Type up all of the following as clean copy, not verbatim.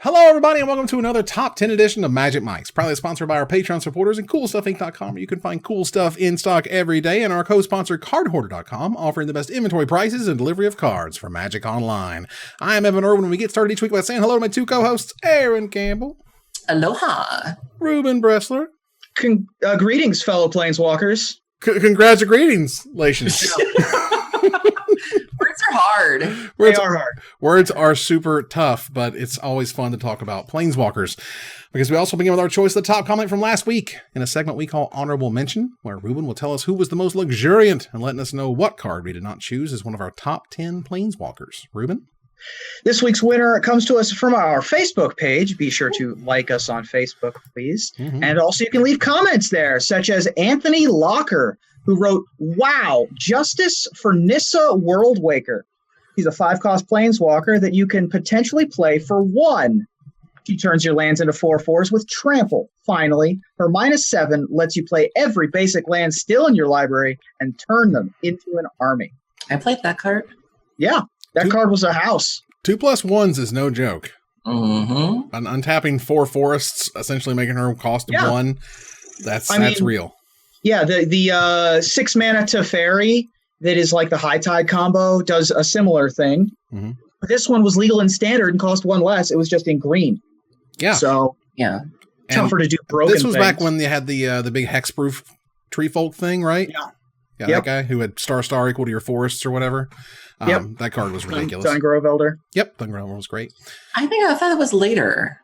Hello, everybody, and welcome to another Top 10 edition of Magic Mics, proudly sponsored by our Patreon supporters and CoolStuffInc.com, where you can find cool stuff in stock every day, and our co-sponsor CardHoarder.com, offering the best inventory prices and delivery of cards for Magic Online. I am Evan Rueben, and we get started each week by saying hello to my two co-hosts, Aaron Campbell. Aloha. Rueben Bressler. Greetings, fellow Planeswalkers. Congratulations. Words are hard. They are hard. Words are super tough, but it's always fun to talk about Planeswalkers. Because we also begin with our choice of the top comment from last week in a segment we call Honorable Mention, where Rueben will tell us who was the most luxuriant and letting us know what card we did not choose as one of our top 10 Planeswalkers. Rueben? This week's winner comes to us from our Facebook page. Be sure to like us on Facebook, please. Mm-hmm. And also you can leave comments there, such as Anthony Locker, who wrote, "Wow, justice for Nyssa Worldwaker." He's a 5-cost Planeswalker that you can potentially play for 1. She turns your lands into 4/4s with Trample. Finally, her -7 lets you play every basic land still in your library and turn them into an army. I played that card. Yeah, that card was a house. 2+1s is no joke. Mm-hmm. Untapping 4 forests, essentially making her cost 1. That's real. Yeah, the 6 mana Teferi that is like the High Tide combo does a similar thing. Mm-hmm. This one was legal in standard and cost 1 less. It was just in green. Yeah. So yeah, tougher to do broken This was things. back when they had the big hexproof tree folk thing, right? Yeah. Yeah, Yep. that guy who had star equal to your forests or whatever. That card was ridiculous. Dungrove Elder. Yep, Dungrove Elder was great. I thought it was later.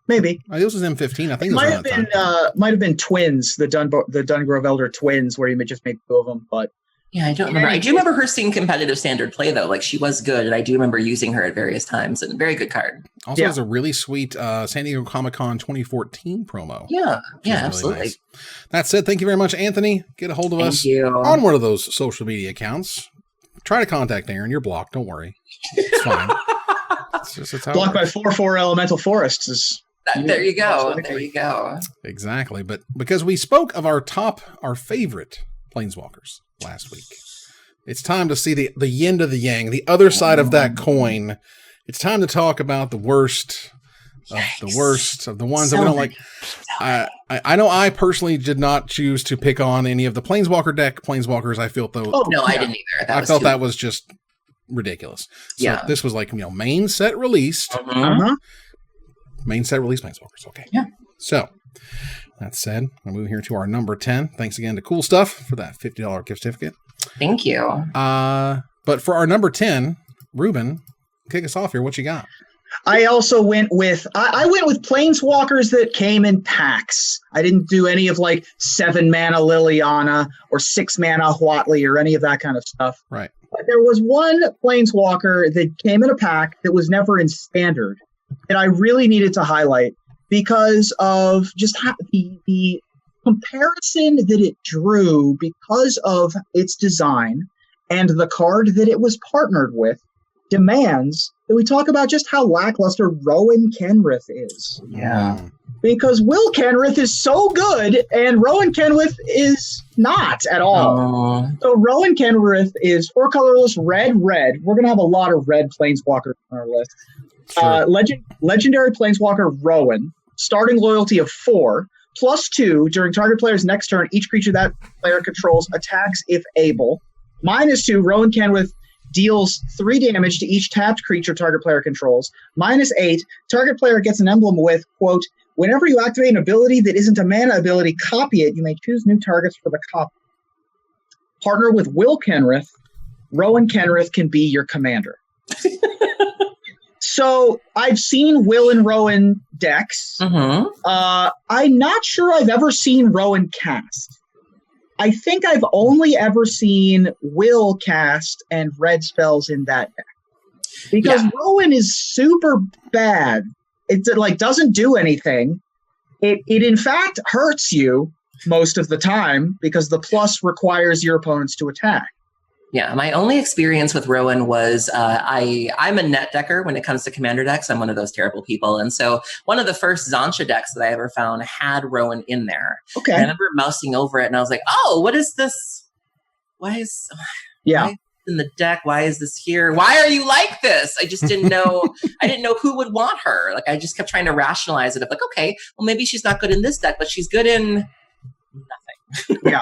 Maybe. This was M15. I think it was Might around have that time. been might have been twins, the Dungrove Elder twins, where you just made 2 of them. But Yeah, I don't remember. I do remember her seeing competitive standard play though. Like she was good, and I do remember using her at various times. And very good card. Also has a really sweet San Diego Comic-Con 2014 promo. Yeah, really absolutely. Nice. That said, thank you very much, Anthony. Get a hold of us Thank you. on one of those social media accounts. Try to contact Aaron. You're blocked. Don't worry. It's fine. it's how it blocked by works. 4/4 elemental forests is. There you go. There you go. Exactly. But because we spoke of our favorite Planeswalkers last week, it's time to see the yin to the yang, the other side of that coin. It's time to talk about the worst of the worst of the ones that we don't like. I know I personally did not choose to pick on any of the Planeswalker deck Planeswalkers. I felt though. Oh no, I didn't either. I felt that was just ridiculous. So this was like, main set released. Uh-huh. Main set release Planeswalkers. Okay. Yeah. So, that said, I'll move here to our number 10. Thanks again to Cool Stuff for that $50 gift certificate. Thank you. But for our number 10, Rueben, kick us off here. What you got? I also went with I went with Planeswalkers that came in packs. I didn't do any of like 7 mana Liliana or 6 mana Huatley or any of that kind of stuff. Right. But there was one Planeswalker that came in a pack that was never in standard that I really needed to highlight because of just the comparison that it drew because of its design and the card that it was partnered with demands that we talk about just how lackluster Rowan Kenrith is. Yeah. Because Will Kenrith is so good and Rowan Kenrith is not at all. So Rowan Kenrith is 4 colorless, red. We're going to have a lot of red Planeswalkers on our list. Sure. Legendary Planeswalker Rowan, starting loyalty of 4, +2 during target player's next turn. Each creature that player controls attacks if able. -2, Rowan Kenrith deals 3 damage to each tapped creature target player controls. -8, target player gets an emblem with, quote, whenever you activate an ability that isn't a mana ability, copy it. You may choose new targets for the copy. Partner with Will Kenrith. Rowan Kenrith can be your commander. So I've seen Will and Rowan decks. Mm-hmm. I'm not sure I've ever seen Rowan cast. I think I've only ever seen Will cast and red spells in that deck. Because Rowan is super bad. It doesn't do anything. It in fact hurts you most of the time because the plus requires your opponents to attack. Yeah, my only experience with Rowan was I'm a net decker when it comes to commander decks. I'm one of those terrible people. And so one of the first Zansha decks that I ever found had Rowan in there. Okay. And I remember mousing over it and I was like, oh, what is this? Why in the deck? Why is this here? Why are you like this? I just didn't know. I didn't know who would want her. Like, I just kept trying to rationalize it of like, okay, well, maybe she's not good in this deck, but she's good in nothing. Yeah.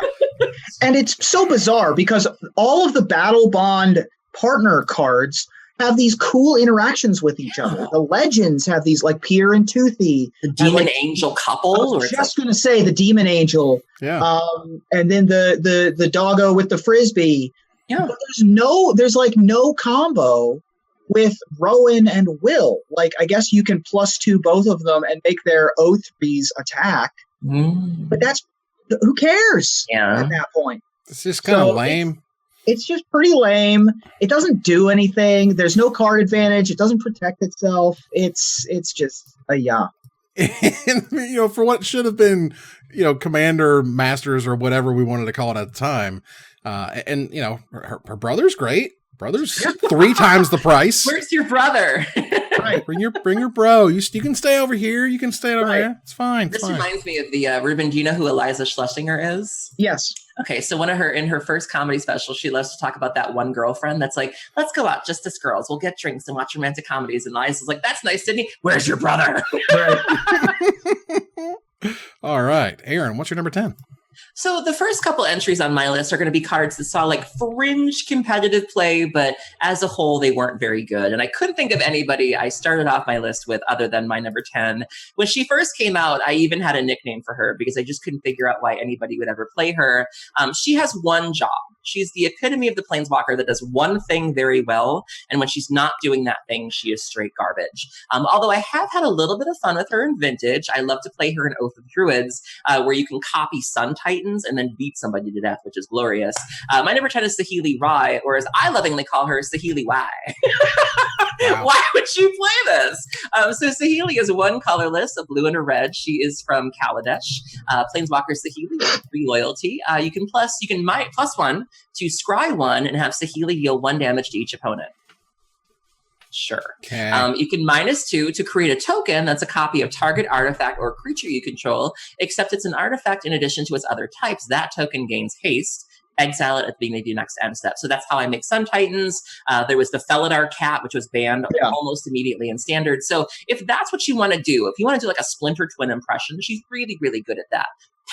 And it's so bizarre because all of the Battle Bond partner cards have these cool interactions with each other. The legends have these like Pier and Toothy. The Demon Angel couple. I was just going to say the Demon Angel. Yeah. And then the doggo with the Frisbee. Yeah. But there's like no combo with Rowan and Will. Like, I guess you can +2 both of them and make their O3s attack. But who cares at that point? It's just kind of lame. It's just pretty lame. It doesn't do anything. There's no card advantage. It doesn't protect itself. It's just a And, for what should have been, Commander Masters or whatever we wanted to call it at the time. And her brother's great. Brother's 3 times the price. Where's your brother? right. Bring your bro. You can stay over here. You can stay over there. It's fine. This reminds me of the Rueben. Do you know who Eliza Schlesinger is? Yes. Okay, so in her first comedy special, she loves to talk about that one girlfriend that's like, let's go out just as girls. We'll get drinks and watch romantic comedies. And Eliza's like, that's nice, Sydney. Where's your brother? Right. All right. Aaron, what's your number 10? So the first couple entries on my list are going to be cards that saw like fringe competitive play, but as a whole, they weren't very good. And I couldn't think of anybody I started off my list with other than my number 10. When she first came out, I even had a nickname for her because I just couldn't figure out why anybody would ever play her. She has one job. She's the epitome of the Planeswalker that does one thing very well. And when she's not doing that thing, she is straight garbage. Although I have had a little bit of fun with her in Vintage. I love to play her in Oath of Druids, where you can copy Sun Titans and then beat somebody to death, which is glorious. My number 10 is Saheeli Rai, or as I lovingly call her, Saheeli Y. Wow. Why would you play this? So Saheeli is one colorless, a blue and a red. She is from Kaladesh. Planeswalker Saheeli, 3 loyalty. You can +1 to scry 1 and have Saheeli deal 1 damage to each opponent. Sure. Okay. You can -2 to create a token that's a copy of target artifact or creature you control, except it's an artifact in addition to its other types. That token gains haste. Exile it at the beginning of your next end step. So that's how I make Sun Titans. There was the Felidar Cat, which was banned almost immediately in Standard. So if that's what you want to do, if you want to do like a Splinter Twin impression, she's really, really good at that.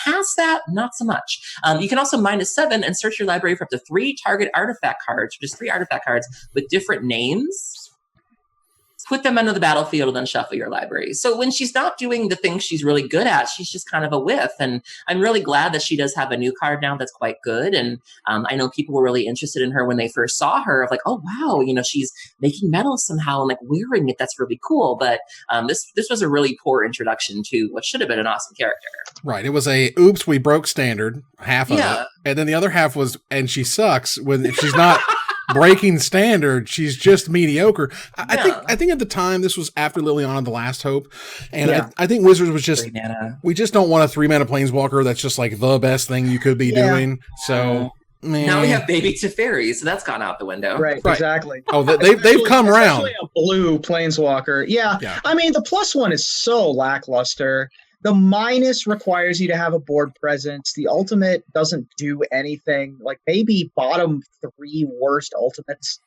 Past that, not so much. You can also -7 and search your library for up to 3 target artifact cards, which is 3 artifact cards with different names. Put them onto the battlefield and then shuffle your library. So when she's not doing the things she's really good at, she's just kind of a whiff. And I'm really glad that she does have a new card now that's quite good. And I know people were really interested in her when they first saw her of like, oh, wow, she's making metal somehow and like wearing it. That's really cool. But this was a really poor introduction to what should have been an awesome character. Right. It was oops, we broke Standard, half of it. And then the other half was, and she sucks when she's not breaking Standard, she's just mediocre. I think at the time, this was after Liliana, the Last Hope. And I think Wizards was just, we just don't want a 3-mana Planeswalker that's just like the best thing you could be doing. So now we have Baby Teferi, so that's gone out the window. Right. Exactly. Oh, they've come around. A blue Planeswalker. Yeah. I mean, the +1 is so lackluster. The minus requires you to have a board presence. The ultimate doesn't do anything. Like maybe bottom 3 worst ultimates.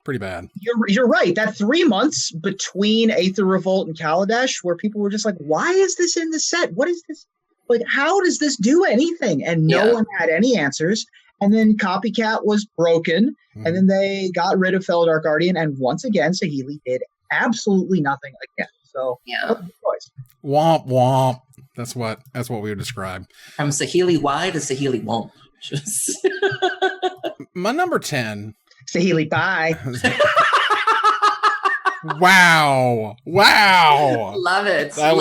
Pretty bad. You're right. That 3 months between Aether Revolt and Kaladesh, where people were just like, "Why is this in the set? What is this? Like, how does this do anything?" And no one had any answers. And then Copycat was broken, and then they got rid of Felidar Guardian, and once again, Saheeli did absolutely nothing again. So womp womp. That's what we would describe. From Saheeli Y to Saheeli womp. My number 10. Saheeli bye. Wow. Love it. That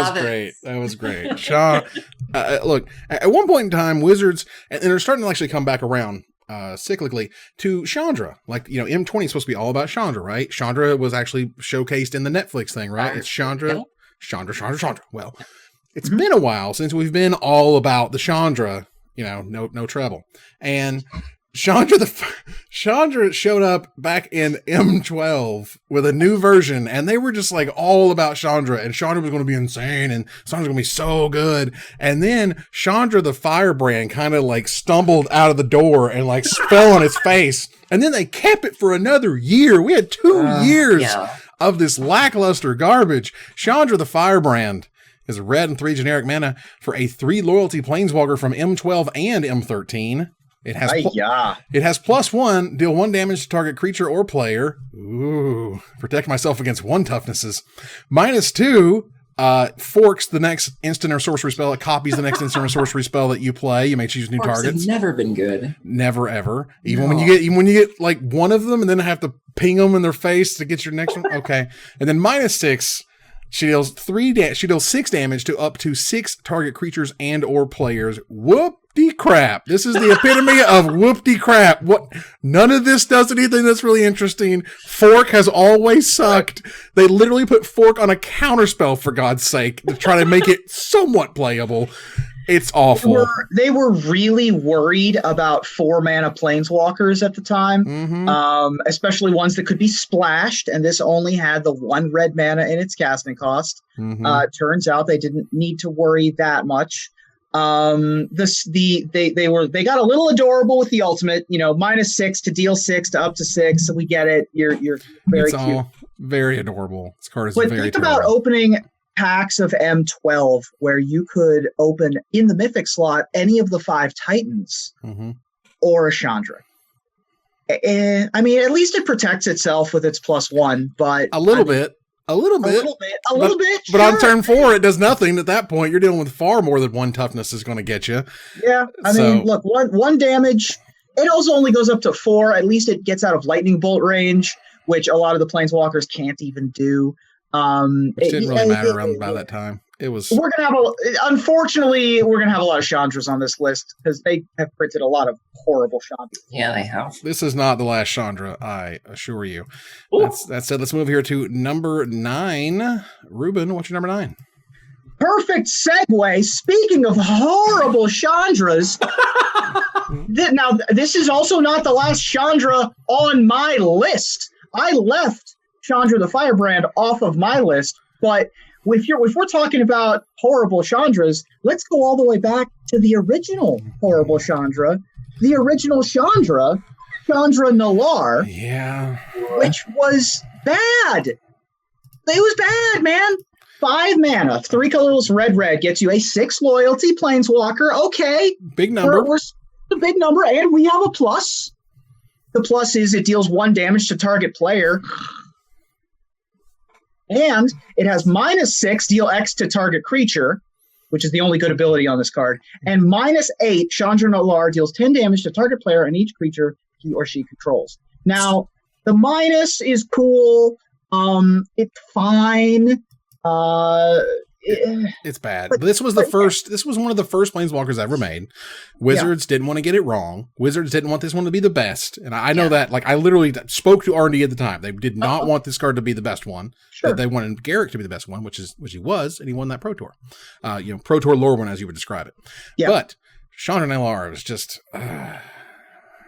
was great. Sean, look, at one point in time, Wizards, and they're starting to actually come back around cyclically to Chandra. Like, M20 is supposed to be all about Chandra, right? Chandra was actually showcased in the Netflix thing, right? It's Chandra. Well, it's been a while since we've been all about the Chandra, no treble. And Chandra showed up back in M12 with a new version, and they were just like all about Chandra, and Chandra was going to be insane, and Chandra's going to be so good. And then Chandra the Firebrand kind of like stumbled out of the door and like fell on his face, and then they kept it for another year. We had 2 years of this lackluster garbage. Chandra the Firebrand is a red and 3 generic mana for a 3 loyalty planeswalker from M12 and M13. It has +1, deal 1 damage to target creature or player. Ooh, protect myself against 1 toughnesses. -2, forks the next instant or sorcery spell. It copies the next instant or sorcery spell that you play. You may choose new targets. Have never been good. Never ever. Even when you get like one of them and then have to ping them in their face to get your next one. Okay, and then -6. She deals 6 damage to up to 6 target creatures and or players. Whoop-de crap. This is the epitome of whoop-de crap. What? None of this does anything that's really interesting. Fork has always sucked. They literally put Fork on a counterspell, for God's sake, to try to make it somewhat playable. It's awful. They were really worried about 4-mana planeswalkers at the time, especially ones that could be splashed, and this only had the 1 red mana in its casting cost. Turns out they didn't need to worry that much. They got a little adorable with the ultimate, -6 to deal 6 to up to 6. So we get it. You're very cute. All very adorable. This card is very think about opening packs of M12 where you could open in the mythic slot any of the 5 Titans or a Chandra. I mean, at least it protects itself with its +1, but a little bit. But on turn 4, it does nothing. At that point, you're dealing with far more than 1 toughness is going to get you. Yeah, I mean, look, one damage. It also only goes up to 4. At least it gets out of lightning bolt range, which a lot of the planeswalkers can't even do. It didn't really matter around by that time. It was. Unfortunately, we're gonna have a lot of Chandras on this list because they have printed a lot of horrible Chandras. Yeah, they have. This is not the last Chandra, I assure you. That said, let's move here to number 9. Ruben, what's your number 9? Perfect segue. Speaking of horrible Chandras, now this is also not the last Chandra on my list. I left Chandra the Firebrand off of my list, but if we're talking about horrible Chandras, let's go all the way back to the original horrible Chandra, the original Chandra Noir, which was bad. It was bad, man. 5 mana, 3 colorless red gets you a 6 loyalty planeswalker. Okay, big number. We're the big number, and we have a plus. The plus is it deals 1 damage to target player. And it has -6, deal X to target creature, which is the only good ability on this card. And -8, Chandra Noir deals 10 damage to target player and each creature he or she controls. Now, the minus is cool. It's fine. It's bad. This was one of the first planeswalkers ever made. Wizards didn't want to get it wrong. Wizards didn't want this one to be the best. And I know that, like, I literally spoke to R&D at the time. They did not want this card to be the best one. Sure. They wanted Garrick to be the best one, which he was, and he won that Pro Tour. Pro Tour lore one, as you would describe it. Yeah. But Chandra Noir was just...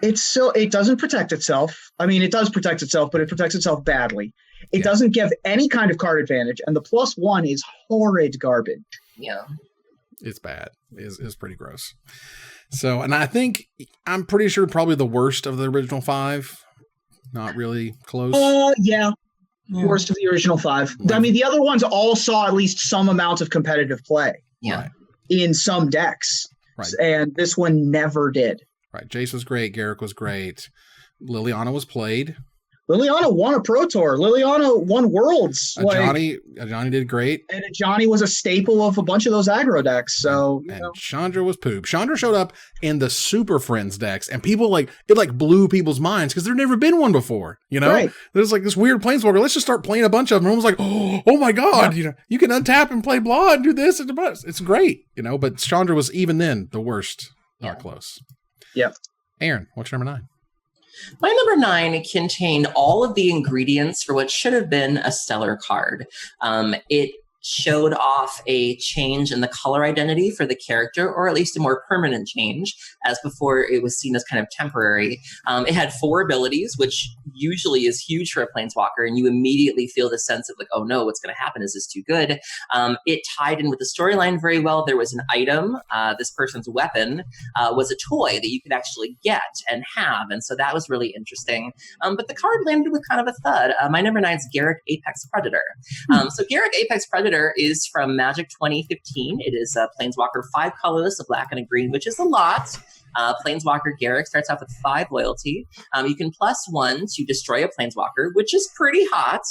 It doesn't protect itself. I mean, it does protect itself, but it protects itself badly. It doesn't give any kind of card advantage, and the +1 is horrid garbage. Yeah. It's bad. It's pretty gross. So, and I'm pretty sure probably the worst of the original 5. Not really close. Yeah. Worst of the original 5. I mean, the other ones all saw at least some amount of competitive play. Yeah. In some decks. Right. And this one never did. Right. Jace was great. Garrick was great. Liliana was played. Liliana won a Pro Tour. Liliana won Worlds. Johnny did great. And Johnny was a staple of a bunch of those aggro decks. So Chandra was poop. Chandra showed up in the Super Friends decks, and people it blew people's minds because there'd never been one before. Right. There's like this weird planeswalker. Let's just start playing a bunch of them. Everyone's like, oh my God, you can untap and play blah and do this and it's great. But Chandra was even then the worst. Not close. Yep. Aaron, what's your number 9? My number 9 contained all of the ingredients for what should have been a stellar card. It showed off a change in the color identity for the character, or at least a more permanent change, as before it was seen as kind of temporary. It had 4 abilities, which usually is huge for a Planeswalker, and you immediately feel the sense of like, oh no, what's going to happen? Is this too good? It tied in with the storyline very well. There was an item, this person's weapon was a toy that you could actually get and have, and so that was really interesting. But the card landed with kind of a thud. My number 9 is Garruk Apex Predator. So Garruk Apex Predator is from Magic 2015. It is a Planeswalker 5 colorless, a black and a green, which is a lot. Planeswalker Garruk starts off with 5 loyalty. You can +1 to destroy a Planeswalker, which is pretty hot.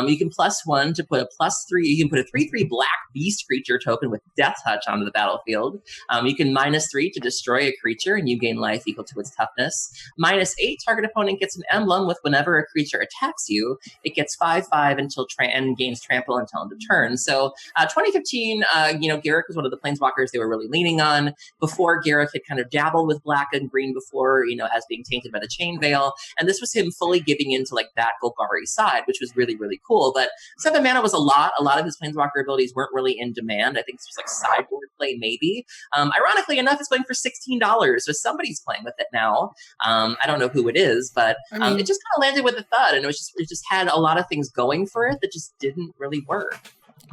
You can +1 to put a +3. You can put a 3/3 black beast creature token with Death Touch onto the battlefield. You can -3 to destroy a creature, and you gain life equal to its toughness. -8, target opponent gets an emblem with whenever a creature attacks you, it gets 5/5 until and gains trample until end of turn. So 2015, Garruk was one of the Planeswalkers they were really leaning on. Before, Garruk had kind of dabbled with black and green before, as being tainted by the Chain Veil, and this was him fully giving into like that Golgari side, which was really, really cool. But 7 mana was a lot. A lot of his Planeswalker abilities weren't really in demand. I think this was like sideboard play, maybe. Ironically enough, it's going for $16, so somebody's playing with it now. I don't know who it is, but it just kind of landed with a thud, and it just had a lot of things going for it that just didn't really work.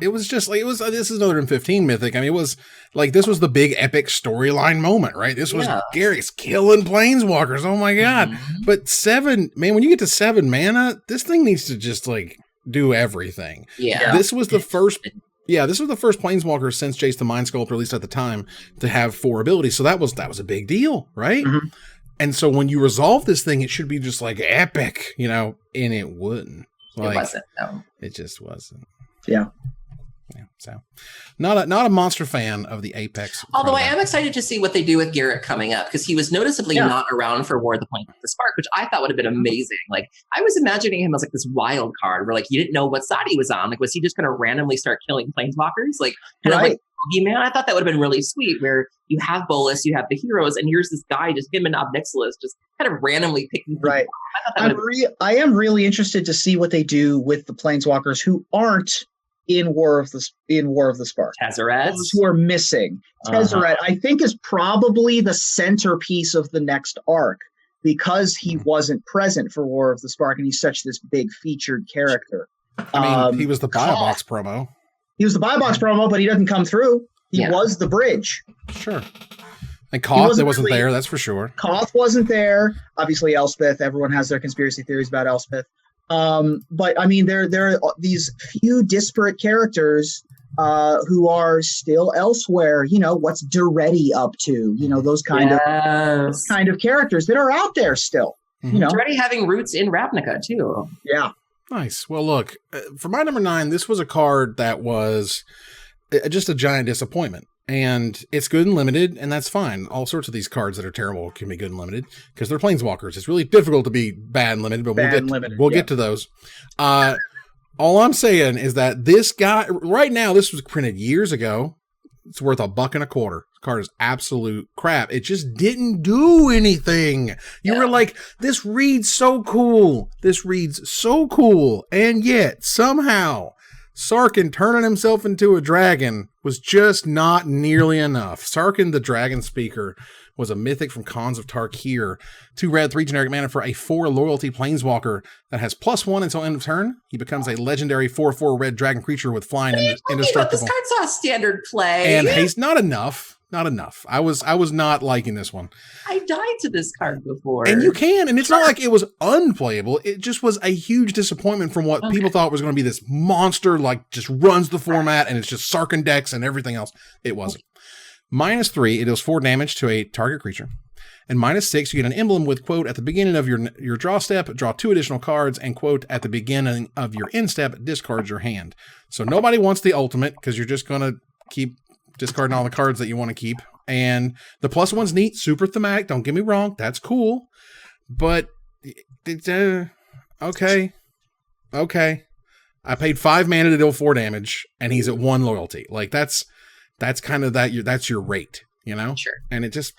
It was just like, this is another than 15 Mythic. I mean, it was like, this was the big epic storyline moment, right? This was Garruk's killing Planeswalkers. Oh my God. Mm-hmm. But 7, man, when you get to 7 mana, this thing needs to just like do everything. Yeah. This was the first Planeswalker since Jace the Mind Sculptor, at least at the time, to have 4 abilities. So that was a big deal, right? Mm-hmm. And so when you resolve this thing, it should be just like epic, and it wouldn't. Like, it wasn't, no. It just wasn't. Yeah. Yeah, so not a monster fan of the Apex. Although I am excited to see what they do with Garruk coming up, because he was noticeably not around for War of the Spark, which I thought would have been amazing. Like, I was imagining him as like this wild card where like you didn't know what side he was on. Like, was he just going to randomly start killing Planeswalkers? Like, kind of like Boogeyman? I thought that would have been really sweet, where you have Bolas, you have the heroes, and here's this guy, just him and Obnixilis, just kind of randomly picking. Right. I am really interested to see what they do with the Planeswalkers who aren't in War of the Spark. Tezzeret. Those who are missing. Tezzeret, I think, is probably the centerpiece of the next arc, because he wasn't present for War of the Spark, and he's such this big featured character. I mean, he was the Buy Box promo. He was the Buy Box promo, but he doesn't come through. He was the bridge. Sure. And Koth, that wasn't there, that's for sure. Koth wasn't there. Obviously, Elspeth. Everyone has their conspiracy theories about Elspeth. But I mean, there are these few disparate characters who are still elsewhere. What's Duretti up to? Those kind of characters that are out there still. Duretti having roots in Ravnica too. Yeah. Nice. Well, look, for my number 9, this was a card that was just a giant disappointment. And it's good and limited, and that's fine. All sorts of these cards that are terrible can be good and limited because they're Planeswalkers. It's really difficult to be bad and limited, but we'll get to those. All I'm saying is that this guy, right now, this was printed years ago. It's worth $1.25. This card is absolute crap. It just didn't do anything. You were like, this reads so cool. And yet, somehow, Sarkin turning himself into a dragon was just not nearly enough. Sarkin the Dragon Speaker was a mythic from Khans of Tarkir. 2 red, 3 generic mana for a 4 loyalty planeswalker that has +1 until end of turn. He becomes a legendary 4/4 red dragon creature with flying and indestructible. This card saw standard play. And haste, not enough. I was not liking this one. I died to this card before. And you can, and it's not like it was unplayable. It just was a huge disappointment from what people thought was going to be this monster, like just runs the format, and it's just Sarkin decks and everything else. It wasn't. -3, it deals 4 damage to a target creature. And -6, you get an emblem with, quote, at the beginning of your draw step, draw 2 additional cards, and, quote, at the beginning of your end step, discard your hand. So nobody wants the ultimate, because you're just going to keep discarding all the cards that you want to keep. And the +1's neat, super thematic, don't get me wrong, that's cool. But, okay. I paid 5 mana to deal 4 damage, and he's at 1 loyalty. Like, that's kind of that's your rate, Sure. And it just,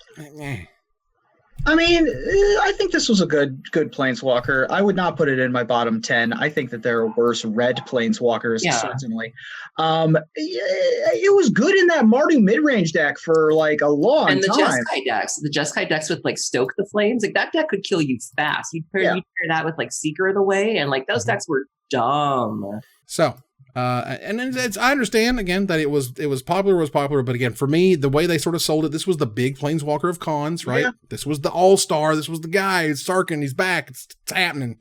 I mean, I think this was a good Planeswalker. I would not put it in my bottom 10. I think that there are worse red Planeswalkers, certainly. It was good in that Mardu mid-range deck for like a long time. And the Jeskai decks with like Stoke the Flames, like that deck could kill you fast. You'd pair that with like Seeker of the Way, and like those decks were dumb. So, and I understand again that it was popular, but again, for me, the way they sort of sold it, this was the big Planeswalker of cons, right? Yeah. This was the all-star. This was the guy. It's Sarkin. He's back. It's happening.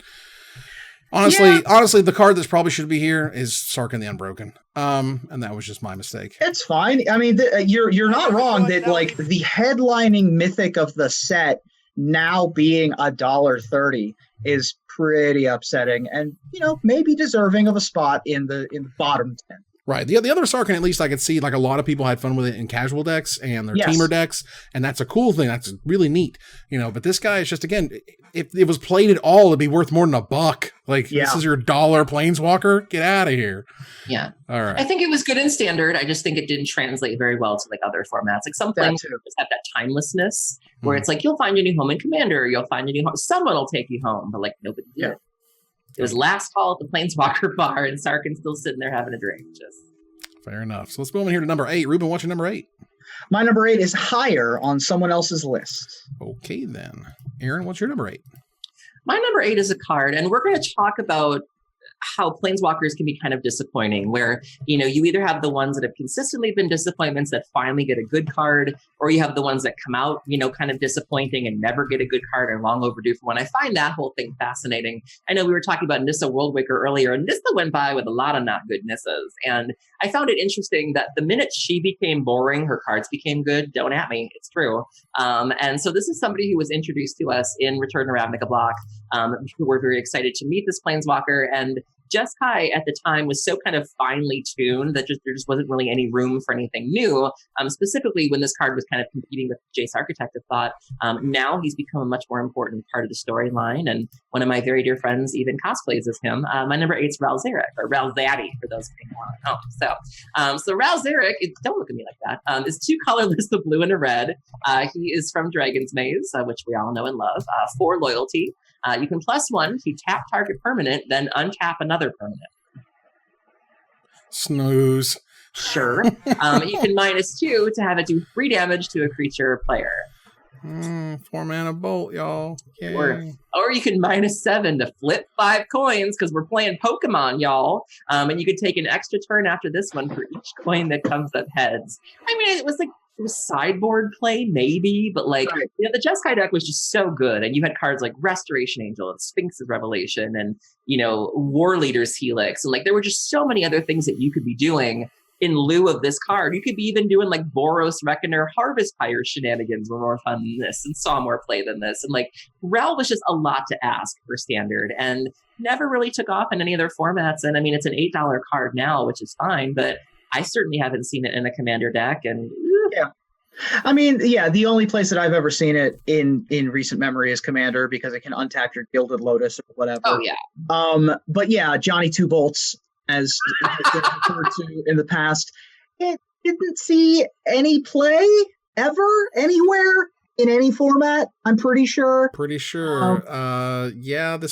Honestly, the card that probably should be here is Sarkin the Unbroken. And that was just my mistake. It's fine. I mean, you're not wrong that like the headlining mythic of the set now being $1.30 is pretty upsetting, and maybe deserving of a spot in the bottom 10. Right. The other Sarkin, at least I could see like a lot of people had fun with it in casual decks and their teamer decks, and that's a cool thing. That's really neat. But this guy is just, again, if it was played at all, it'd be worth more than $1. Like, this is your $1 Planeswalker? Get out of here. Yeah. All right. I think it was good in Standard. I just think it didn't translate very well to like other formats. Like some Planeswalkers have that timelessness where it's like, you'll find a new home in Commander, you'll find a new home. Someone will take you home, but like nobody did. It was last call at the Planeswalker bar, and Sarkin's still sitting there having a drink. Fair enough. So let's move on here to number 8. Ruben, what's your number 8? My number 8 is higher on someone else's list. Okay, then. Aaron, what's your number 8? My number 8 is a card, and we're going to talk about how Planeswalkers can be kind of disappointing, where, you either have the ones that have consistently been disappointments that finally get a good card, or you have the ones that come out, kind of disappointing and never get a good card and long overdue for one. I find that whole thing fascinating. I know we were talking about Nyssa Worldwaker earlier, and Nyssa went by with a lot of not good Nyssas. And I found it interesting that the minute she became boring, her cards became good. Don't at me. It's true. And so this is somebody who was introduced to us in Return to Ravnica block. Who were very excited to meet this Planeswalker, and Jeskai at the time was so kind of finely tuned that there just wasn't really any room for anything new. Specifically, when this card was kind of competing with Jace Architect of Thought, now he's become a much more important part of the storyline. And one of my very dear friends even cosplays as him. My number 8 is Ral Zarek, or Ral Zaddy for those who want to know. So Ral Zarek, don't look at me like that. Is 2 colorless, a blue and a red. He is from Dragon's Maze, which we all know and love. 4 loyalty. You can +1 to tap target permanent, then untap another permanent. Snooze. Sure. You can -2 to have it do 3 damage to a creature or player. 4 mana bolt, y'all. Or you can -7 to flip 5 coins, because we're playing Pokemon, y'all. And you could take an extra turn after this one for each coin that comes up heads. I mean, it was sideboard play, maybe, but the Jeskai deck was just so good, and you had cards like Restoration Angel and Sphinx's Revelation and War Leader's Helix, and there were just so many other things that you could be doing in lieu of this card. You could be even doing Boros Reckoner Harvest Pyre shenanigans were more fun than this and saw more play than this, and Ral was just a lot to ask for Standard and never really took off in any other formats. And I mean, it's an $8 card now, which is fine, but I certainly haven't seen it in a Commander deck. And I mean, the only place that I've ever seen it in recent memory is Commander, because it can untap your Gilded Lotus or whatever. Oh yeah. But Johnny 2 Bolts, as has been referred to in the past, it didn't see any play ever anywhere in any format. I'm pretty sure. This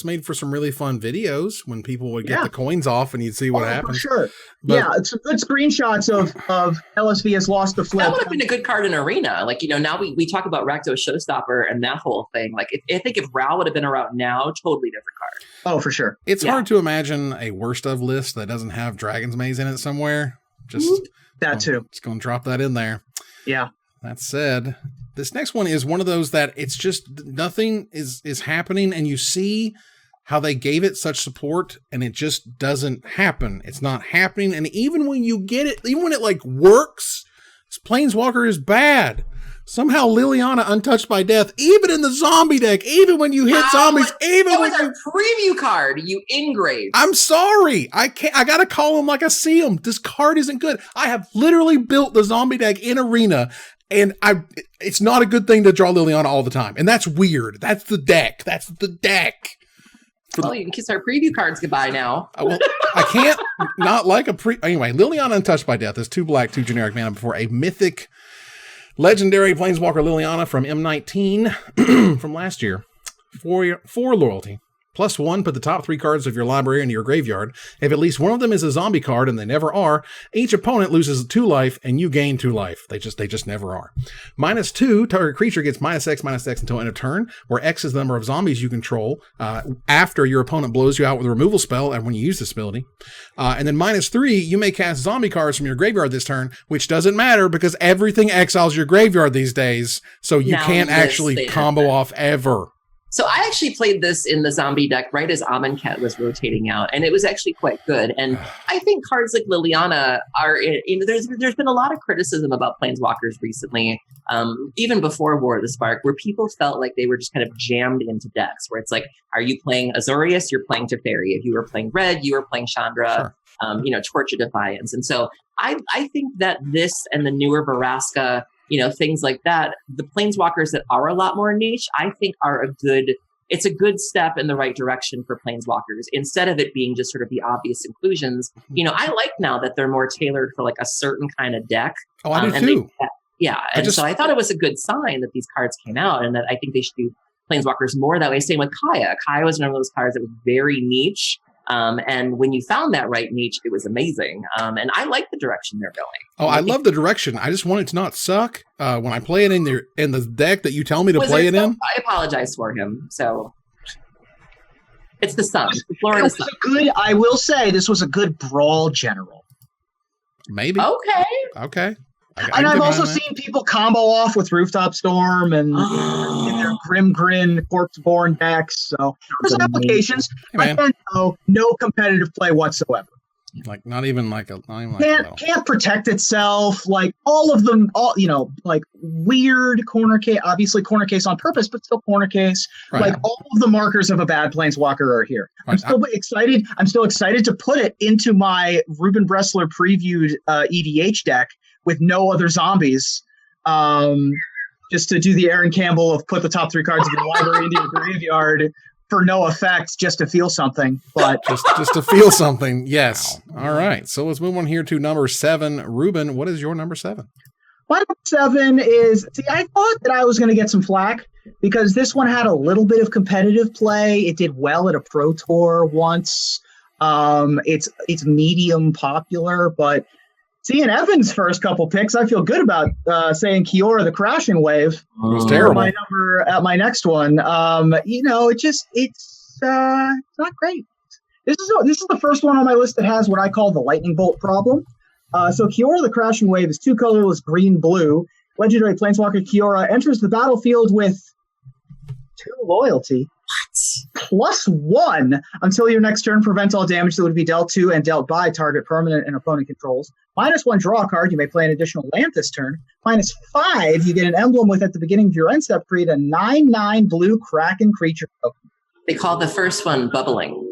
made for some really fun videos when people would get the coins off and you'd see what happened. For sure. It's some good screenshots of LSV has lost the flip. That would have been a good card in Arena. Now we talk about Rakdos Showstopper and that whole thing. I think if Ral would have been around now, totally different card. Oh, for sure. It's hard to imagine a worst of list that doesn't have Dragon's Maze in it somewhere. Just going to drop that in there. Yeah. That said, this next one is one of those that it's just nothing is happening, and you see how they gave it such support, and it just doesn't happen. It's not happening, and even when you get it, even when it works, this Planeswalker is bad. Somehow Liliana Untouched by Death, even in the zombie deck, even when you hit zombies, even when you preview card, you engrave. I'm sorry. I gotta call them like I see them. This card isn't good. I have literally built the zombie deck in Arena, and it's not a good thing to draw Liliana all the time. And that's weird. That's the deck. You can kiss our preview cards goodbye now. I can't not like a Anyway, Liliana Untouched by Death is 2 black, 2 generic mana before a mythic Legendary Planeswalker Liliana from M19 from last year. 4 loyalty. +1, put the top 3 cards of your library into your graveyard. If at least one of them is a zombie card, and they never are, each opponent loses 2 life, and you gain 2 life. They just never are. -2, target creature gets -X until end of turn, where X is the number of zombies you control after your opponent blows you out with a removal spell and when you use this ability. And then -3, you may cast zombie cards from your graveyard this turn, which doesn't matter because everything exiles your graveyard these days, so you can't actually combo off ever. So I actually played this in the zombie deck right as Amonkhet was rotating out, and it was actually quite good. And I think cards like Liliana are, there's been a lot of criticism about Planeswalkers recently, even before War of the Spark, where people felt like they were just kind of jammed into decks, where it's like, are you playing Azorius? You're playing Teferi. If you were playing red, you were playing Chandra, Torch of Defiance. And so I think that this and the newer Baraska, things like that, the Planeswalkers that are a lot more niche, I think it's a good step in the right direction for Planeswalkers, instead of it being just sort of the obvious inclusions. I like now that they're more tailored for like a certain kind of deck. Oh, I do too. So I thought it was a good sign that these cards came out, and that I think they should do Planeswalkers more that way. Same with Kaya. Kaya was one of those cards that was very niche. And when you found that right niche, it was amazing. And I like the direction they're going. Oh, I love the direction. I just want it to not suck when I play it in the deck that you tell me to play it in. I apologize for him. So it's the Sun. Florida Sun. I will say this was a good brawl general. Maybe. Okay. And I've also seen people combo off with Rooftop Storm and in their Grim Grin Corpseborn decks. So there's applications. Hey, but no competitive play whatsoever. Like not even Can't protect itself. Like all of them, like weird corner case. Obviously corner case on purpose, but still corner case. Right. Like all of the markers of a bad Planeswalker are here. I'm still excited. I'm still excited to put it into my Ruben Bressler previewed EDH deck with no other zombies, just to do the Aaron Campbell of put the top 3 cards of your library into your graveyard for no effect, just to feel something. But just to feel something, yes. All right, so let's move on here to number 7. Ruben, what is your number 7? My number 7 is, I thought that I was going to get some flack because this one had a little bit of competitive play. It did well at a Pro Tour once. It's medium popular, but seeing Evan's first couple picks, I feel good about saying Kiara the Crashing Wave. It was terrible. My number at my next one. It's not great. This is the first one on my list that has what I call the lightning bolt problem. So Kiara the Crashing Wave is 2 colorless green-blue. Legendary Planeswalker Kiara enters the battlefield with 2 loyalty. +1 until your next turn. Prevent all damage that would be dealt to and dealt by target permanent and opponent controls. -1, draw a card. You may play an additional land this turn. -5, you get an emblem with at the beginning of your end step. Create a 9/9 blue Kraken creature token. They call the first one bubbling.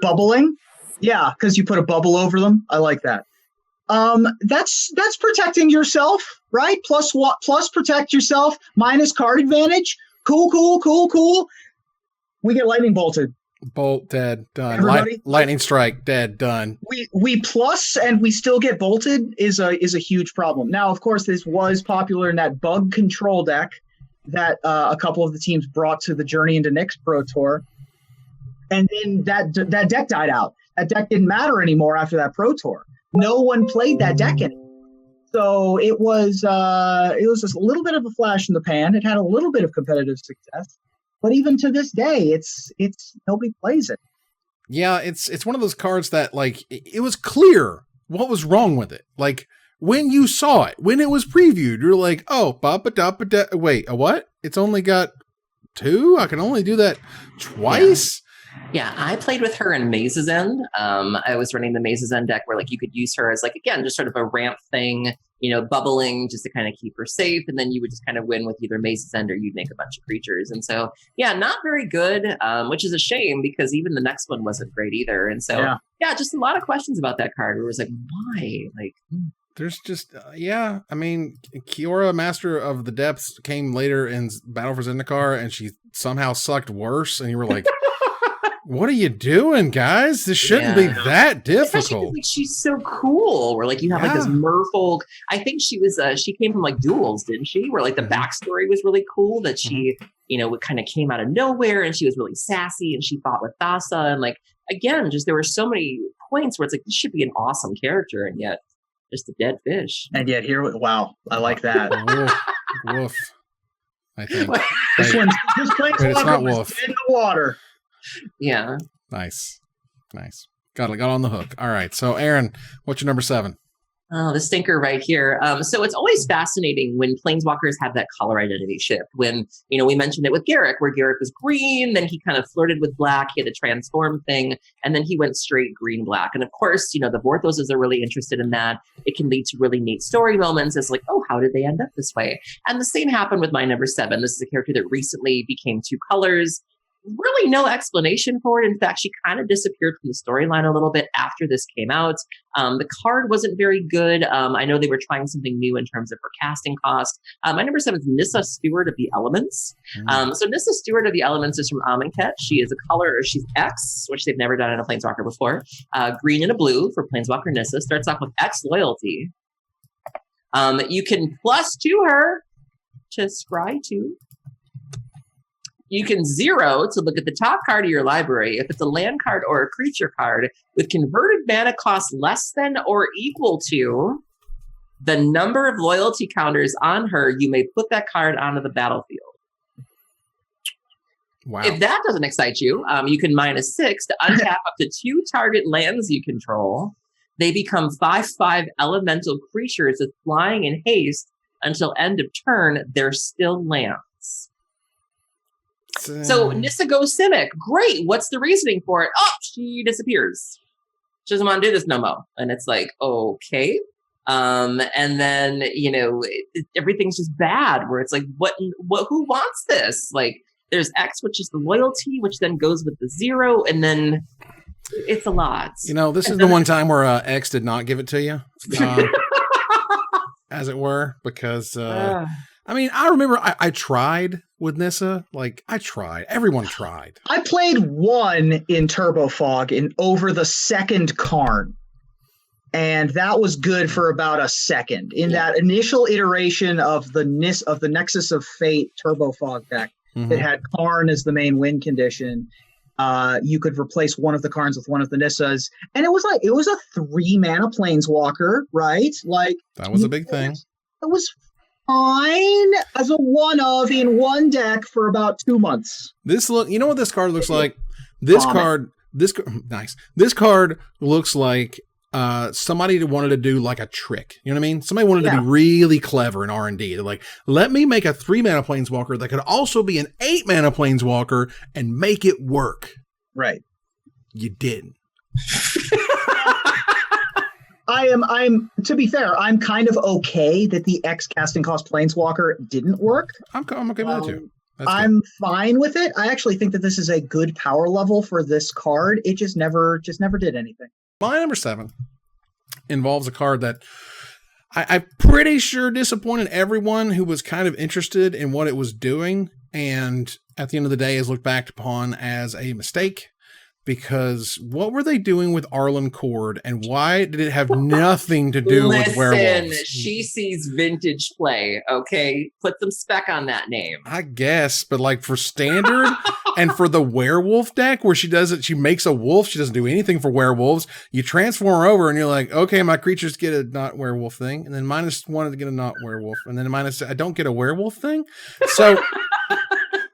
Bubbling? Yeah, because you put a bubble over them. I like that. That's protecting yourself, right? Plus protect yourself, minus card advantage. Cool. We get lightning bolted. Bolt, dead, done. Lightning strike, dead, done. We plus and we still get bolted is a huge problem. Now, of course, this was popular in that bug control deck that a couple of the teams brought to the Journey into Nyx Pro Tour, and then that deck died out. That deck didn't matter anymore after that Pro Tour. No one played that deck anymore. So it was just a little bit of a flash in the pan. It had a little bit of competitive success. But even to this day, it's nobody plays it. Yeah, it's one of those cards that, like, it was clear what was wrong with it. Like, when you saw it, when it was previewed, you're like, oh, wait, a what? It's only got 2? I can only do that twice? Yeah, I played with her in Maze's End. I was running the Maze's End deck where, like, you could use her as, like, again, just sort of a ramp thing, bubbling just to kind of keep her safe. And then you would just kind of win with either Maze's End or you'd make a bunch of creatures. And so, yeah, not very good, which is a shame because even the next one wasn't great either. And so, yeah, just a lot of questions about that card. It was like, why? Like, there's just, I mean, Kiara, Master of the Depths, came later in Battle for Zendikar and she somehow sucked worse. And you were like, What are you doing, guys? This shouldn't be that difficult. Like, she's so cool. Where like you have like this merfolk. I think she was she came from like duels, didn't she? Where like the backstory was really cool. That she, it kind of came out of nowhere, and she was really sassy, and she fought with Thassa, and like again, just there were so many points where it's like this should be an awesome character, and yet just a dead fish. And yet here, wow, I like that. Woof. I think this Planeswalker was in the water. Yeah. Nice. Got on the hook. All right. So, Aaron, what's your number 7? Oh, the stinker right here. So it's always fascinating when Planeswalkers have that color identity shift. When, we mentioned it with Garrick, where Garrick was green, then he kind of flirted with black, he had a transform thing, and then he went straight green-black. And of course, the Vorthoses are really interested in that. It can lead to really neat story moments as like, oh, how did they end up this way? And the same happened with my number 7. This is a character that recently became 2 colors. Really no explanation for it. In fact, she kind of disappeared from the storyline a little bit after this came out. The card wasn't very good. I know they were trying something new in terms of her casting cost. My number 7 is Nyssa, Steward of the Elements. So Nyssa, Steward of the Elements is from Amonkhet. She is a color, she's X, which they've never done in a Planeswalker before. Green and a blue for Planeswalker Nyssa. Starts off with X loyalty. You can +2 her to scry 2. You can 0 to look at the top card of your library. If it's a land card or a creature card with converted mana cost less than or equal to the number of loyalty counters on her, you may put that card onto the battlefield. Wow. If that doesn't excite you, you can -6 to untap up to 2 target lands you control. They become 5/5 elemental creatures with flying and haste until end of turn. They're still lands. So Nyssa goes Simic. Great. What's the reasoning for it? Oh, she disappears. She doesn't want to do this no more. And it's like, okay. And then, everything's just bad where it's like, who wants this? Like there's X, which is the loyalty, which then goes with the 0. And then it's a lot. This is the one time where X did not give it to you, as it were, because, I remember I tried with Nyssa. Like, I tried. Everyone tried. I played 1 in Turbo Fog over the second Karn. And that was good for about a second. In that initial iteration of the Nexus of Fate Turbo Fog deck, it had Karn as the main win condition. You could replace one of the Karns with one of the Nyssas. And it was a 3-mana Planeswalker, right? Like, that was a big thing. It was fine as a one-of in one deck for about 2 months. You know what this card looks like? This card looks like somebody wanted to do like a trick. You know what I mean? Somebody wanted to be really clever in R&D. They're like, let me make a 3-mana Planeswalker that could also be an 8-mana Planeswalker and make it work. Right. You didn't. I'm to be fair, I'm kind of okay that the X casting cost Planeswalker didn't work. I'm okay with that too. I'm fine with it. I actually think that this is a good power level for this card. It just never did anything. My number 7 involves a card that I'm pretty sure disappointed everyone who was kind of interested in what it was doing, and at the end of the day is looked back upon as a mistake. Because what were they doing with Arlen Cord, and why did it have nothing to do with werewolves? She sees vintage play, okay? Put some spec on that name. I guess, but like for standard and for the werewolf deck where she makes a wolf, she doesn't do anything for werewolves. You transform her over and you're like, okay, my creatures get a not werewolf thing, and then -1 to get a not werewolf, and then I don't get a werewolf thing. So